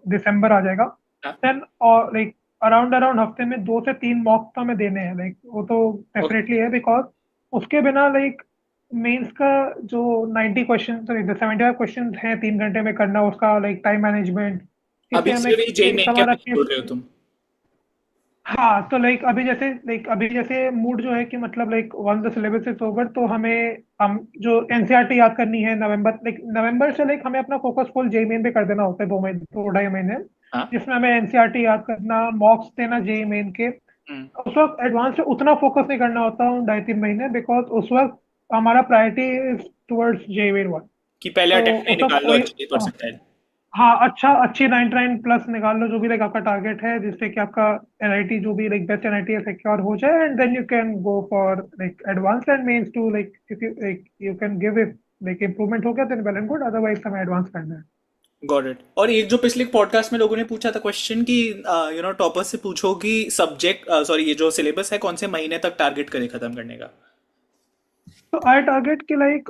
[SPEAKER 2] दिसंबर आ जाएगा,
[SPEAKER 1] हाँ।
[SPEAKER 2] देन और लाइक अराउंड अराउंड हफ्ते में 2 से 3 मॉक तो हमें देने हैं, लाइक वो तो
[SPEAKER 1] ओके।
[SPEAKER 2] डेफिनेटली है, बिकॉज उसके बिना लाइक मेंस का जो 90 क्वेश्चन, सॉरी 75 क्वेश्चन है 3 घंटे में करना, उसका लाइक टाइम मैनेजमेंट, इससे
[SPEAKER 1] अभी
[SPEAKER 2] हमें
[SPEAKER 1] से भी जेई
[SPEAKER 2] एक
[SPEAKER 1] मेन के
[SPEAKER 2] हमारा
[SPEAKER 1] बारे में बोल रहे हो तुम?
[SPEAKER 2] हाँ, तो लाइक अभी जैसे मूड जो है कि मतलब like one the syllabus is over, तो हम जो एनसीईआरटी याद करनी है नवंबर, लाइक नवंबर से लाइक हमें अपना फोकस फुल जेई मेन पे कर देना होता है, 2 महीने 2-2.5 महीने,
[SPEAKER 1] हाँ।
[SPEAKER 2] जिसमें हमें एनसीईआरटी याद करना, मॉक्स देना जेई मेन के।
[SPEAKER 1] हम्म।
[SPEAKER 2] उस वक्त एडवांस से उतना फोकस नहीं करना होता 2.5-3 महीने, बिकॉज उस वक्त हमारा priority is towards JEE Main 1।
[SPEAKER 1] कि पहले
[SPEAKER 2] तो
[SPEAKER 1] अटेम्प्ट में
[SPEAKER 2] उस वक्त
[SPEAKER 1] निकाल लो
[SPEAKER 2] कोई
[SPEAKER 1] अच्छे परसेंटाइल।
[SPEAKER 2] हाँ, अच्छा, अच्छी 99 प्लस निकाल लो, जो भी लाइक आपका टारगेट है, जिससे कि आपका एनआईटी जो भी लाइक बेस्ट एनआईटी है सिक्योर हो जाए, and then you can go for like advance and mains too like if you like you can give it like improvement हो गया then well and good, otherwise हमें एडवांस करना है।
[SPEAKER 1] Got it. और एक जो पिछले पॉडकास्ट में लोगों ने पूछा था क्वेश्चन कि टॉपर्स से पूछो कि सब्जेक्ट सॉरी ये जो सिलेबस है कौन से महीने तक टारगेट करे खत्म करने का।
[SPEAKER 2] तो आई टारगेट कि लाइक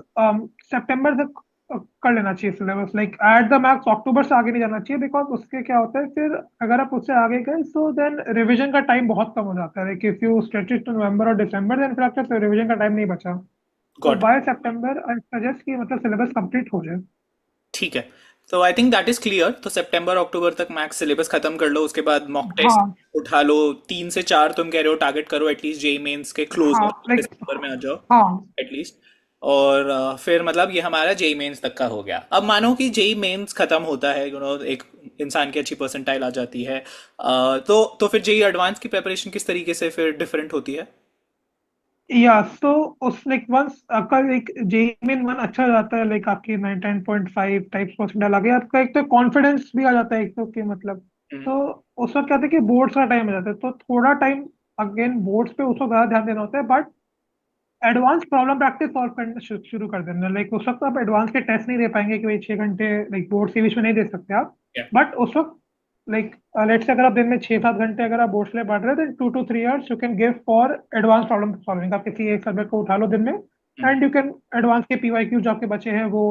[SPEAKER 2] सितंबर तक कर लेना चाहिए syllabus, like at the max October से आगे नहीं जाना चाहिए, बिकॉज उसके क्या होता है फिर, अगर आप उससे आगे गए सो देन रिवीजन का टाइम बहुत कम हो जाता है, like if you stretch it to November और दिसंबर देन फिर आपका रिवीजन का टाइम नहीं बचा। तो
[SPEAKER 1] got.
[SPEAKER 2] By September I suggest कि मतलब सिलेबस कंप्लीट हो जाए।
[SPEAKER 1] ठीक है। तो I think that is clear. तो सितंबर अक्टूबर तक मैक्स सिलेबस खत्म कर लो, उसके बाद मॉक टेस्ट
[SPEAKER 2] हाँ,
[SPEAKER 1] उठा लो। 3 से 4 तुम कह रहे हो टारगेट करो एटलीस्ट, जेई मेंस के
[SPEAKER 2] हाँ,
[SPEAKER 1] क्लोजर
[SPEAKER 2] लाइक,
[SPEAKER 1] दिसंबर में आ जाओ
[SPEAKER 2] हाँ,
[SPEAKER 1] एटलीस्ट। और फिर मतलब ये हमारा जेई मेंस तक का हो गया। अब मानो कि जेई मेंस खत्म होता है, एक इंसान की अच्छी परसेंटाइल आ जाती है, तो फिर जेई एडवांस की प्रिपरेशन किस तरीके से फिर डिफरेंट होती है?
[SPEAKER 2] या सो उस लाइक वंस आपका एक जेईमेन वन अच्छा जाता है, लाइक आपकी 99.5 टाइप्स परसेंटाइल आ गया, आपका एक तो कॉन्फिडेंस भी आ जाता है, एक तो कि मतलब,
[SPEAKER 1] हम्म।
[SPEAKER 2] तो उस वक्त क्या होता है कि बोर्ड्स का टाइम आ जाता है, तो थोड़ा टाइम अगेन बोर्ड्स पे उस वक्त ज्यादा ध्यान देना होता है, but advance problem practice solve करना शुरू कर देना, लाइक उस वक्त आप एडवांस के टेस्ट नहीं दे पाएंगे कि भाई 6 घंटे लाइक बोर्ड के बीच में नहीं दे सकते आप,
[SPEAKER 1] क्या?
[SPEAKER 2] बट उस वक्त लाइक लेट्स से अगर आप दिन में 6-7 घंटे अगर आप बोर्ड्स के लिए पढ़ रहे हैं then 2 to 3 hours you can give for advance problem solving. आप किसी एक सब्जेक्ट को उठा लो दिन में,
[SPEAKER 1] hmm.
[SPEAKER 2] And you can advance के पीवाईक्यू जो आपके बचे हैं वो,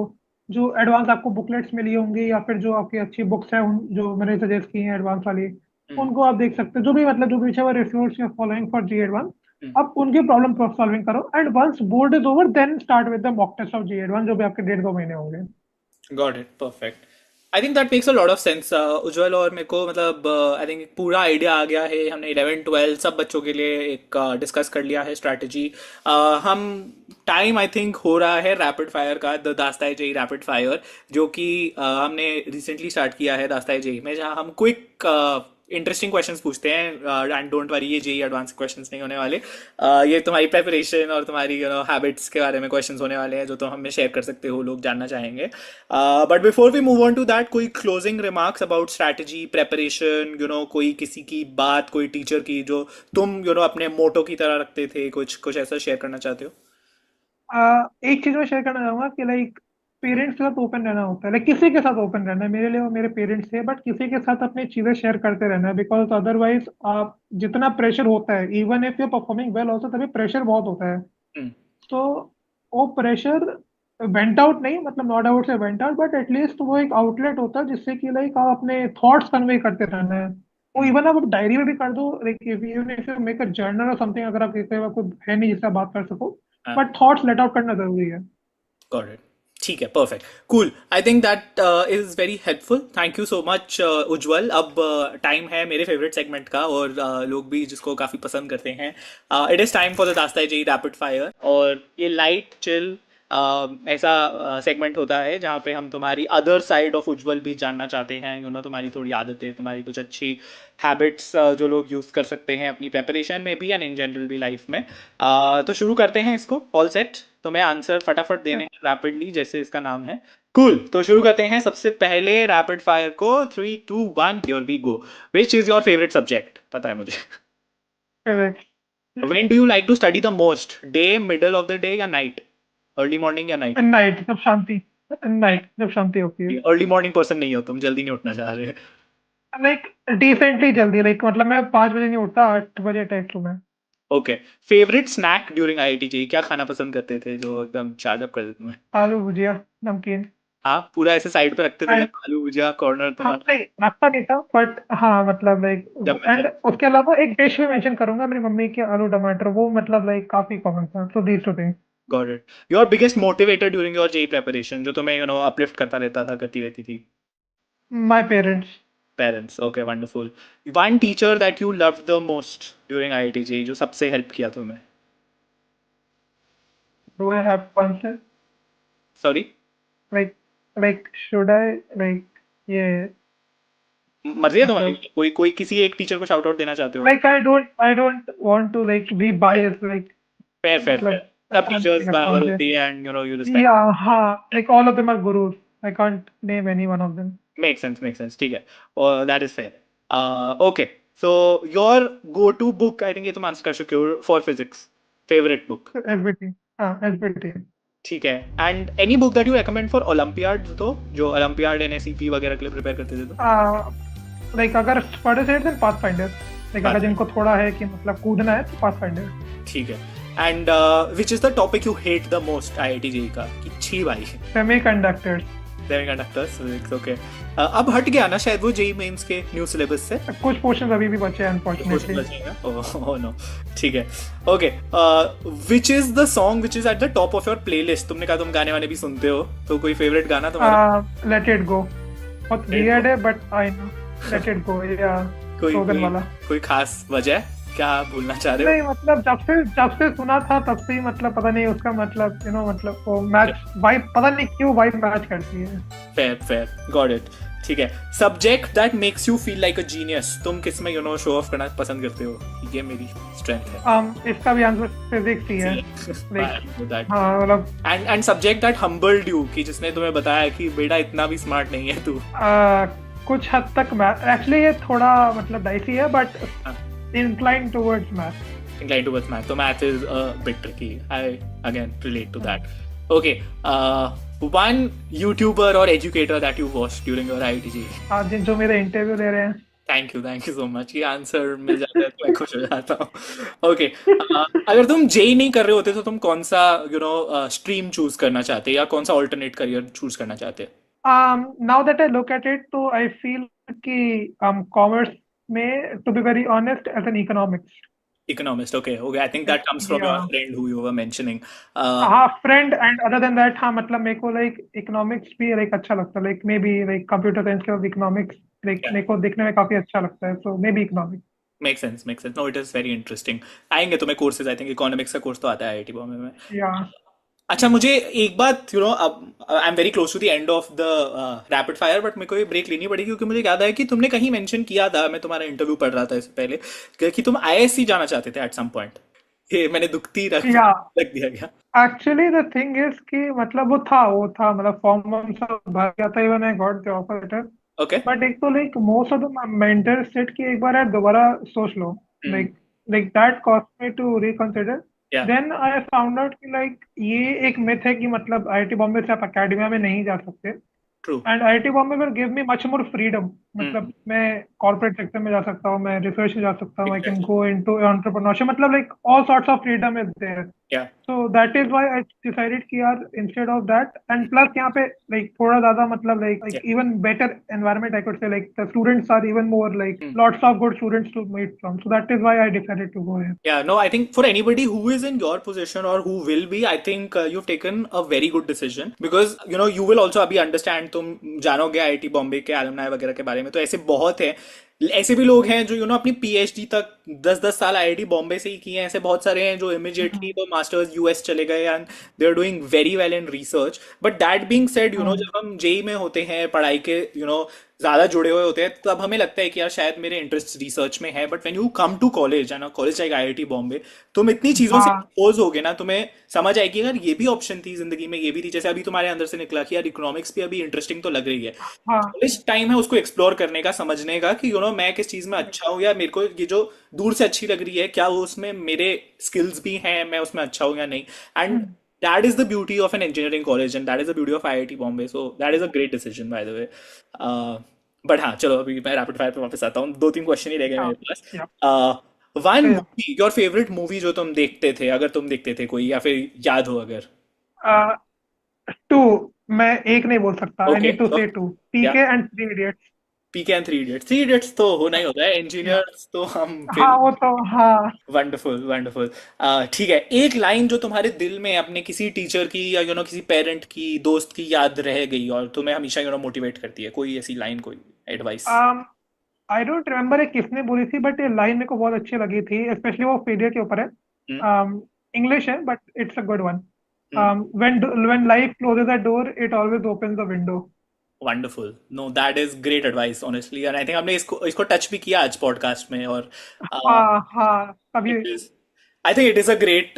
[SPEAKER 2] जो एडवांस आपको बुकलेट्स मिली होंगी या फिर जो आपकी अच्छी बुक्स हैं उन जो मैंने सजेस्ट की हैं एडवांस वाली,
[SPEAKER 1] हम्म।
[SPEAKER 2] उनको आप देख सकते हो, जो भी मतलब जो भी resource you following for JEE Advanced,
[SPEAKER 1] hmm.
[SPEAKER 2] आप उनकी प्रॉब्लम सॉल्विंग करो, and once board is over then start with the mock test of JEE Advanced, जो भी आपके 1.5-2 महीने होंगे।
[SPEAKER 1] Got it, perfect. I think that makes a lot of sense Ujjwal. और मेरे को मतलब आई थिंक पूरा आइडिया आ गया है। हमने 11 12 सब बच्चों के लिए एक डिस्कस कर लिया है स्ट्रैटेजी। हम टाइम आई थिंक हो रहा है रैपिड फायर का, द दास्ताए जेई रैपिड फायर, जो कि हमने रिसेंटली स्टार्ट किया है दास्ताए जेई में, जहाँ हम क्विक इंटरेस्टिंग क्वेश्चंस पूछते हैं। एंड डोंट वरी, ये जेई एडवांस क्वेश्चंस नहीं होने वाले। ये तुम्हारी प्रेपरेशन और तुम्हारी हैबिट्स के बारे में क्वेश्चंस होने वाले हैं, जो तुम हमें शेयर कर सकते हो, लोग जानना चाहेंगे। But before we move on to that, कोई closing remarks about strategy preparation, कोई किसी की बात, कोई टीचर की जो तुम अपने मोटो की तरह रखते थे, कुछ कुछ ऐसा शेयर करना चाहते हो?
[SPEAKER 2] एक चीज मैं शेयर करना चाहूंगा कि लाइक पेरेंट्स के साथ ओपन रहना होता है, लाइक किसी के साथ ओपन रहना है, मेरे लिए वो मेरे पेरेंट्स थे, बट किसी के साथ अपनी चीजें शेयर करते रहना है, बिकॉज अदरवाइज आप जितना प्रेशर होता है even if you performing well also तभी प्रेशर बहुत होता है।
[SPEAKER 1] हम्म।
[SPEAKER 2] तो वो प्रेशर वेंट आउट नहीं, मतलब नॉट आउट से वेंट आउट, बट एटलीस्ट वो एक आउटलेट होता है जिससे कि लाइक आप अपने थॉट्स कन्वे करते रहना है। वो
[SPEAKER 1] हम्म।
[SPEAKER 2] इवन आप डायरी में भी कर दो, like even if you make a journal और समथिंग, अगर आप किसी का कोई है नहीं जिससे आप बात कर सको,
[SPEAKER 1] हाँ।
[SPEAKER 2] बट थॉट्स लेट आउट करना जरूरी है।
[SPEAKER 1] Got it. ठीक है, perfect, cool. I think that is very helpful. Thank you so much Ujjwal. अब टाइम है मेरे फेवरेट सेगमेंट का, और लोग भी जिसको काफी पसंद करते हैं। It is time for the दास्ताए जेई रैपिड फायर। और ये लाइट चिल ऐसा सेगमेंट होता है जहाँ पे हम तुम्हारी अदर साइड ऑफ उज्जवल भी जानना चाहते हैं। तुम्हारी थोड़ी आदतें, तुम्हारी कुछ अच्छी हैबिट्स जो लोग यूज कर सकते हैं अपनी प्रेपरेशन में भी एंड इन जनरल भी लाइफ में। तो शुरू करते हैं इसको। All set? तो मैं आंसर फटाफट देने हैं रैपिडली, जैसे इसका नाम है। कूल। तो शुरू करते हैं सबसे पहले रैपिड फायर को। 3 2 1 your we go. Which is your favourite subject? पता है मुझे।
[SPEAKER 2] Correct.
[SPEAKER 1] When do you like to study the most? Day, middle of the day या नाइट? अर्ली मॉर्निंग या नाइट?
[SPEAKER 2] नाइट जब शांति, नाइट जब शांति होती है,
[SPEAKER 1] अर्ली मॉर्निंग पर्सन नहीं हो तुम, जल्दी नहीं उठना चाह रहे?
[SPEAKER 2] लाइक डिसेंटली जल्दी, लाइक मतलब मैं 5 बजे नहीं उठता, 8 बजे टेस्ट हूँ मैं।
[SPEAKER 1] Okay. Favourite snack during IIT JEE? क्या खाना पसंद करते थे जो एकदम चार्ज अप कर देते तुम्हें?
[SPEAKER 2] आलू भुजिया, नमकीन।
[SPEAKER 1] हाँ, पूरा ऐसे साइड पे रखते थे क्या,
[SPEAKER 2] एंड
[SPEAKER 1] आलू भुजिया कॉर्नर
[SPEAKER 2] हाँ,
[SPEAKER 1] तुम्हारा?
[SPEAKER 2] नहीं रखता नहीं था, बट हाँ मतलब लाइक,
[SPEAKER 1] जब
[SPEAKER 2] एंड उसके अलावा एक डिश भी मेंशन करूंगा मेरी मम्मी के, आलू टमाटर, वो मतलब लाइक काफी कॉमन था, so these two things.
[SPEAKER 1] Got it. Your biggest motivator during your JEE preparation, जो तुम्हें अपलिफ्ट करता रहता था, करती रहती थी?
[SPEAKER 2] My parents.
[SPEAKER 1] Parents. Okay, wonderful. One teacher that you love the most during IIT JEE, जो सबसे हेल्प किया तुम्हें?
[SPEAKER 2] Do I have answer?
[SPEAKER 1] Sorry?
[SPEAKER 2] Like, like should I like, ये
[SPEAKER 1] मर्जी है तुम्हारी,
[SPEAKER 2] मतलब,
[SPEAKER 1] कोई कोई किसी एक टीचर को शाउट आउट देना चाहते हो?
[SPEAKER 2] Like I don't want to like be biased, like
[SPEAKER 1] fair fair fair.
[SPEAKER 2] मतलब
[SPEAKER 1] सब
[SPEAKER 2] पता
[SPEAKER 1] टीचर्स
[SPEAKER 2] नहीं कौन
[SPEAKER 1] बराबर
[SPEAKER 2] से।
[SPEAKER 1] होती है एंड यू रिस्पेक्ट।
[SPEAKER 2] या हाँ, like all of them are gurus, I can't name any one of them.
[SPEAKER 1] Makes sense, ठीक है, that is fair. Okay, so your go-to book, I think ये तुम आंसर कर चुके हो, for physics, favorite book,
[SPEAKER 2] SBT, हाँ एसबीटी।
[SPEAKER 1] ठीक है, and any book that you recommend for Olympiad, तो जो Olympiad NSEP वगैरह के लिए प्रिपेयर करते थे तो
[SPEAKER 2] लाइक अगर further side then Pathfinder, like अगर जिनको थोड़ा है कि मतलब कूदना है तो पाथफाइंडर।
[SPEAKER 1] ठीक है, and which is the topic you hate the most IIT JEE का, कि छी भाई
[SPEAKER 2] सेमीकंडक्टर्स।
[SPEAKER 1] सेमीकंडक्टर्स फिजिक्स, ओके, अब हट गया ना शायद वो जेई मेंस के न्यू सिलेबस से,
[SPEAKER 2] कुछ पोर्शन अभी भी बचे हैं
[SPEAKER 1] कुछ
[SPEAKER 2] अनफॉर्चुनेटली।
[SPEAKER 1] बचेगा, ओह नो, ठीक है, okay, which is the song which is at the top of your playlist? तुमने कहा तुम गाने वाने भी सुनते हो, तो कोई फेवरेट गाना तुम्हारा?
[SPEAKER 2] लेट इट गो, बहुत वियर्ड है but I know, let it go, या
[SPEAKER 1] कोई
[SPEAKER 2] स्लोगन वाला।
[SPEAKER 1] कोई खास वजह है क्या बोलना चाह रहे हो?
[SPEAKER 2] नहीं मतलब जब से सुना था तब से ही मतलब पता नहीं उसका मतलब मतलब वो मैच वाइब, पता नहीं क्यों वाइब मैच करती है।
[SPEAKER 1] फेयर, गॉट इट, ठीक है, subject that makes you feel like a genius, तुम किस में शो ऑफ करना पसंद करते हो, ये मेरी स्ट्रेंथ है?
[SPEAKER 2] इसका भी आंसर फिजिक्स ही है।
[SPEAKER 1] दैट,
[SPEAKER 2] हाँ मतलब
[SPEAKER 1] and subject that humbled you, कि जिसने तुम्हें बताया कि बेटा इतना भी स्मार्ट नहीं है तू।
[SPEAKER 2] कुछ हद तक मैथ, एक्चुअली ये थोड़ा मतलब डाइसी है but inclined towards math.
[SPEAKER 1] Inclined towards math. So math is a bit tricky. I again relate to that. Okay. One YouTuber or educator that you watched during your IIT JEE.
[SPEAKER 2] आज जो मेरे इंटरव्यू ले रहे हैं।
[SPEAKER 1] थैंक यू सो मच, ये आंसर मिल जाता है तो मैं खुश हो जाता हूँ। ओके, अगर तुम जेई नहीं कर रहे होते तो तुम कौन सा स्ट्रीम चूज करना चाहते या कौन सा ऑल्टरनेट करियर चूज करना चाहते?
[SPEAKER 2] Now that I look at it, तो I feel कि कॉमर्स में, to be very honest, as an economics.
[SPEAKER 1] Economist, okay, I think that comes from your
[SPEAKER 2] Yeah.
[SPEAKER 1] friend who you were mentioning.
[SPEAKER 2] हाँ friend, and other than that हाँ मतलब मेरे को लाइक इकोनॉमिक्स भी लाइक अच्छा लगता है, like may be like computer science के बाद इकोनॉमिक्स लाइक
[SPEAKER 1] Yeah.
[SPEAKER 2] मेरे को देखने में काफी अच्छा लगता है, so maybe economics.
[SPEAKER 1] Makes sense. No, it is very interesting. आएंगे तुम्हें कोर्सेज, आई थिंक इकोनॉमिक्स का कोर्स तो आता है आईआईटी बॉम्बे में।
[SPEAKER 2] या
[SPEAKER 1] अच्छा, मुझे एक बात, अब I am very close to the end of the rapid fire, but मेरे को ये ब्रेक लेनी पड़ेगी क्योंकि मुझे याद है कि तुमने कहीं मेंशन किया था, मैं तुम्हारा इंटरव्यू पढ़ रहा था इससे पहले, कि तुम आईएससी जाना चाहते थे एट सम पॉइंट। ये मैंने दुखती रख
[SPEAKER 2] या
[SPEAKER 1] रख दिया गया।
[SPEAKER 2] एक्चुअली द थिंग इज कि मतलब वो था मतलब फॉर्म वॉर्म सब भर गया था, even I got the offer letter,
[SPEAKER 1] okay,
[SPEAKER 2] but एक तो like most of the mentor said कि एक बार यार दोबारा सोच लो, like like that cost me to reconsider.
[SPEAKER 1] Yeah,
[SPEAKER 2] then I found out कि लाइक ये एक मिथ है कि मतलब आईआईटी बॉम्बे से आप एकेडमिया में नहीं जा सकते,
[SPEAKER 1] true,
[SPEAKER 2] and IIT Bombay will give me much more freedom, मतलब मैं कॉर्पोरेट सेक्टर में जा सकता हूँ, मैं रिसर्च में जा सकता हूँ, I can go into entrepreneurship, मतलब like all sorts of freedom is there.
[SPEAKER 1] Yeah,
[SPEAKER 2] So that is why I decided कि यार instead of that, and plus यहाँ पे like थोड़ा ज़्यादा मतलब like even better environment I could say, like the students are even more like lots of good students to meet from, so that is why I decided to go here.
[SPEAKER 1] Yeah, no, I think for anybody who is in your position or who will be, I think you've taken a very good decision because you will also अभी understand, तुम जानोगे आईआईटी बॉम्बे के alumni वगैरह के बारे में, तो ऐसे बहुत है, ऐसे भी लोग हैं जो अपनी पीएचडी तक 10-10 साल आईआईटी बॉम्बे से ही किए हैं, ऐसे बहुत सारे हैं जो इमीडिएटली वो मास्टर्स यूएस चले गए and they are doing very well in research. But that being said, जब हम जेई में होते हैं, पढ़ाई के ज्यादा जुड़े हुए होते हैं, तब हमें लगता है कि यार शायद मेरे इंटरेस्ट रिसर्च में है, but when you come to college है ना, कॉलेज लाइक आईआईटी बॉम्बे, तुम इतनी चीजों से एक्सपोज होगे ना, तुम्हें समझ आएगी यार ये भी ऑप्शन थी जिंदगी में, ये भी थी, जैसे अभी तुम्हारे अंदर से निकला कि यार इकोनॉमिक्स भी अभी इंटरेस्टिंग तो लग रही है। कॉलेज टाइम है उसको एक्सप्लोर करने का, समझने का कि मैं किस चीज में अच्छा हूँ, या मेरे को ये जो दूर से अच्छी लग रही है क्या वो उसमें मेरे स्किल्स भी हैं, मैं उसमें अच्छा हूँ या नहीं। And that is the beauty of an engineering college and that is the beauty of IIT Bombay, so that is a great decision by the way. But हाँ चलो, अभी मैं रैपिड फायर पे वापस आता हूँ, 2-3 क्वेश्चन ही रह गए मेरे पास। One movie, your favourite movie जो तुम देखते थे, अगर तुम देखते थे कोई, या फिर याद हो अगर?
[SPEAKER 2] टू, मैं एक नहीं बोल सकता, I need to say two, PK and Three Idiots.
[SPEAKER 1] PK and Three Idiots तो होना ही होता है, इंजीनियर्स तो हम
[SPEAKER 2] हाँ वो तो हाँ।
[SPEAKER 1] वंडरफुल, ठीक है, एक लाइन जो तुम्हारे दिल में अपने किसी टीचर की या किसी पेरेंट की, दोस्त की याद रह गई और तुम्हें हमेशा मोटिवेट करती है, कोई ऐसी लाइन, कोई एडवाइस?
[SPEAKER 2] आई डोंट रिमेम्बर किसने बोली थी, बट ये लाइन मेरे को बहुत अच्छी लगी थी, स्पेशली वो फेलियर के ऊपर है, इंग्लिश है but it's a good one. when life closes a door, it always opens a window.
[SPEAKER 1] Wonderful, no that is great advice honestly, and I think हमने इसको टच भी किया आज पॉडकास्ट में, और
[SPEAKER 2] हाँ हाँ, अभी
[SPEAKER 1] I think it is a great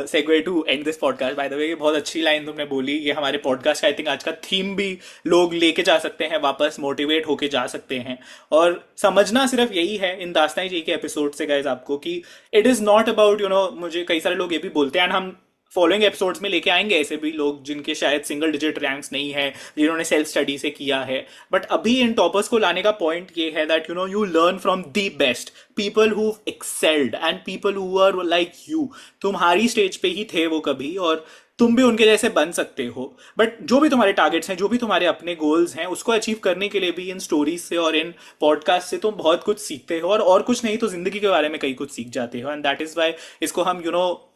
[SPEAKER 1] segue to end this podcast. By the way, ये बहुत अच्छी लाइन तुमने बोली। ये हमारे पॉडकास्ट का आई थिंक आज का थीम भी लोग लेके जा सकते हैं, वापस मोटिवेट होके जा सकते हैं। और समझना सिर्फ यही है इन दास्तान जी के एपिसोड से गाइस आपको कि इट इज नॉट अबाउट मुझे कई सारे लोग ये भी बोलते हैं, एंड हम फॉलोइंग एपिसोड्स में लेके आएंगे ऐसे भी लोग जिनके शायद सिंगल डिजिट रैंक्स नहीं है, जिन्होंने सेल्फ स्टडी से किया है। बट अभी इन टॉपर्स को लाने का पॉइंट ये है that you learn from the best people who excelled and people who are like you. तुम्हारी स्टेज पे ही थे वो कभी, और तुम भी उनके जैसे बन सकते हो। बट जो भी तुम्हारे टारगेट्स हैं, जो भी तुम्हारे अपने गोल्स हैं, उसको अचीव करने के लिए भी इन स्टोरीज से और इन पॉडकास्ट से तुम बहुत कुछ सीखते हो, और कुछ नहीं तो जिंदगी के बारे में कई कुछ सीख जाते हो। एंड दैट इज वाई इसको हम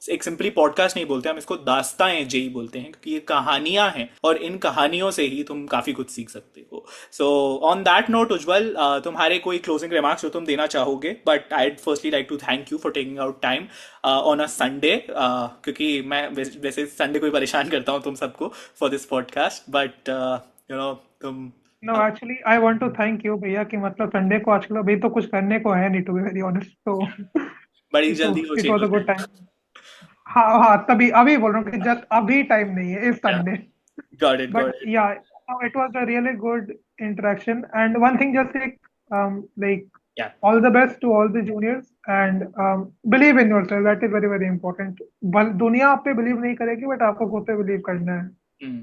[SPEAKER 1] एक सिंपली पॉडकास्ट नहीं बोलते, हम इसको दास्ताएं जेई बोलते हैं, क्योंकि ये कहानियां हैं और इन कहानियों से ही तुम काफी कुछ सीख सकते हो। So on that note Ujjwal, तुम्हारे कोई क्लोजिंग रिमार्क्स जो तुम देना चाहोगे? But I firstly like to thank you for taking out time on a Sunday, क्योंकि मैं वैसे संडे को ही परेशान करता हूँ तुम सबको फॉर दिस पॉडकास्ट, बट तुम
[SPEAKER 2] know actually I want to thank you भैया कि मतलब संडे को आजकल अभी तो कुछ करने को है नहीं, टू बी वेरी ऑनेस्ट, तो
[SPEAKER 1] बड़ी जल्दी हो
[SPEAKER 2] it was a good time. हाँ हाँ, तभी अभी बोल रहा हूँ कि जस्ट अभी टाइम नहीं है इस Sunday.
[SPEAKER 1] Got it,
[SPEAKER 2] But
[SPEAKER 1] got it.
[SPEAKER 2] yeah, it was a really good interaction. And one thing, just like
[SPEAKER 1] या
[SPEAKER 2] all the best to all the juniors, and believe in yourself. That is very very important. दुनिया आप पे believe नहीं करेगी, but आपको खुद पे believe करना है।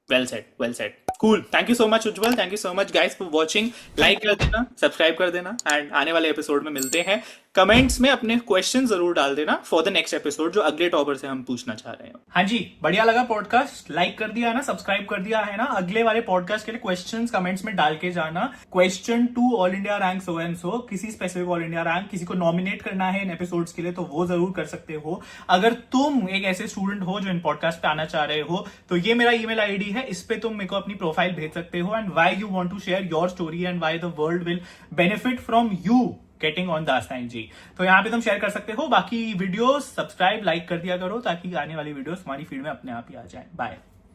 [SPEAKER 1] Well set, well set, cool. Thank you so much Ujjwal, thank you so much guys for watching. Like कर देना, सब्सक्राइब कर देना, एंड आने वाले एपिसोड में मिलते हैं। कमेंट्स में अपने क्वेश्चन जरूर डाल देना फॉर द नेक्स्ट एपिसोड, जो अगले टॉपर से हम पूछना चाह रहे हैं। हाँ जी, बढ़िया लगा पॉडकास्ट? लाइक कर दिया है ना, सब्सक्राइब कर दिया है ना? अगले वाले पॉडकास्ट के लिए क्वेश्चंस कमेंट्स में डाल के जाना। Question to all India rank so and so, किसी स्पेसिफिक ऑल इंडिया रैंक, किसी को नॉमिनेट करना है इन एपिसोड्स के लिए तो वो जरूर कर सकते हो। अगर तुम एक ऐसे स्टूडेंट हो जो इन पॉडकास्ट पे आना चाह रहे हो, तो ये मेरा ईमेल आईडी है, इस पे तुम मेरे को अपनी प्रोफाइल भेज सकते हो, and why you want to share your story and why the world will benefit from you getting on Dastaan ji. तो यहाँ पे तुम शेयर कर सकते हो। बाकी वीडियोस सब्सक्राइब लाइक कर दिया करो, ताकि आने वाली वीडियोस हमारी फीड में अपने आप ही आ जाए। बाय।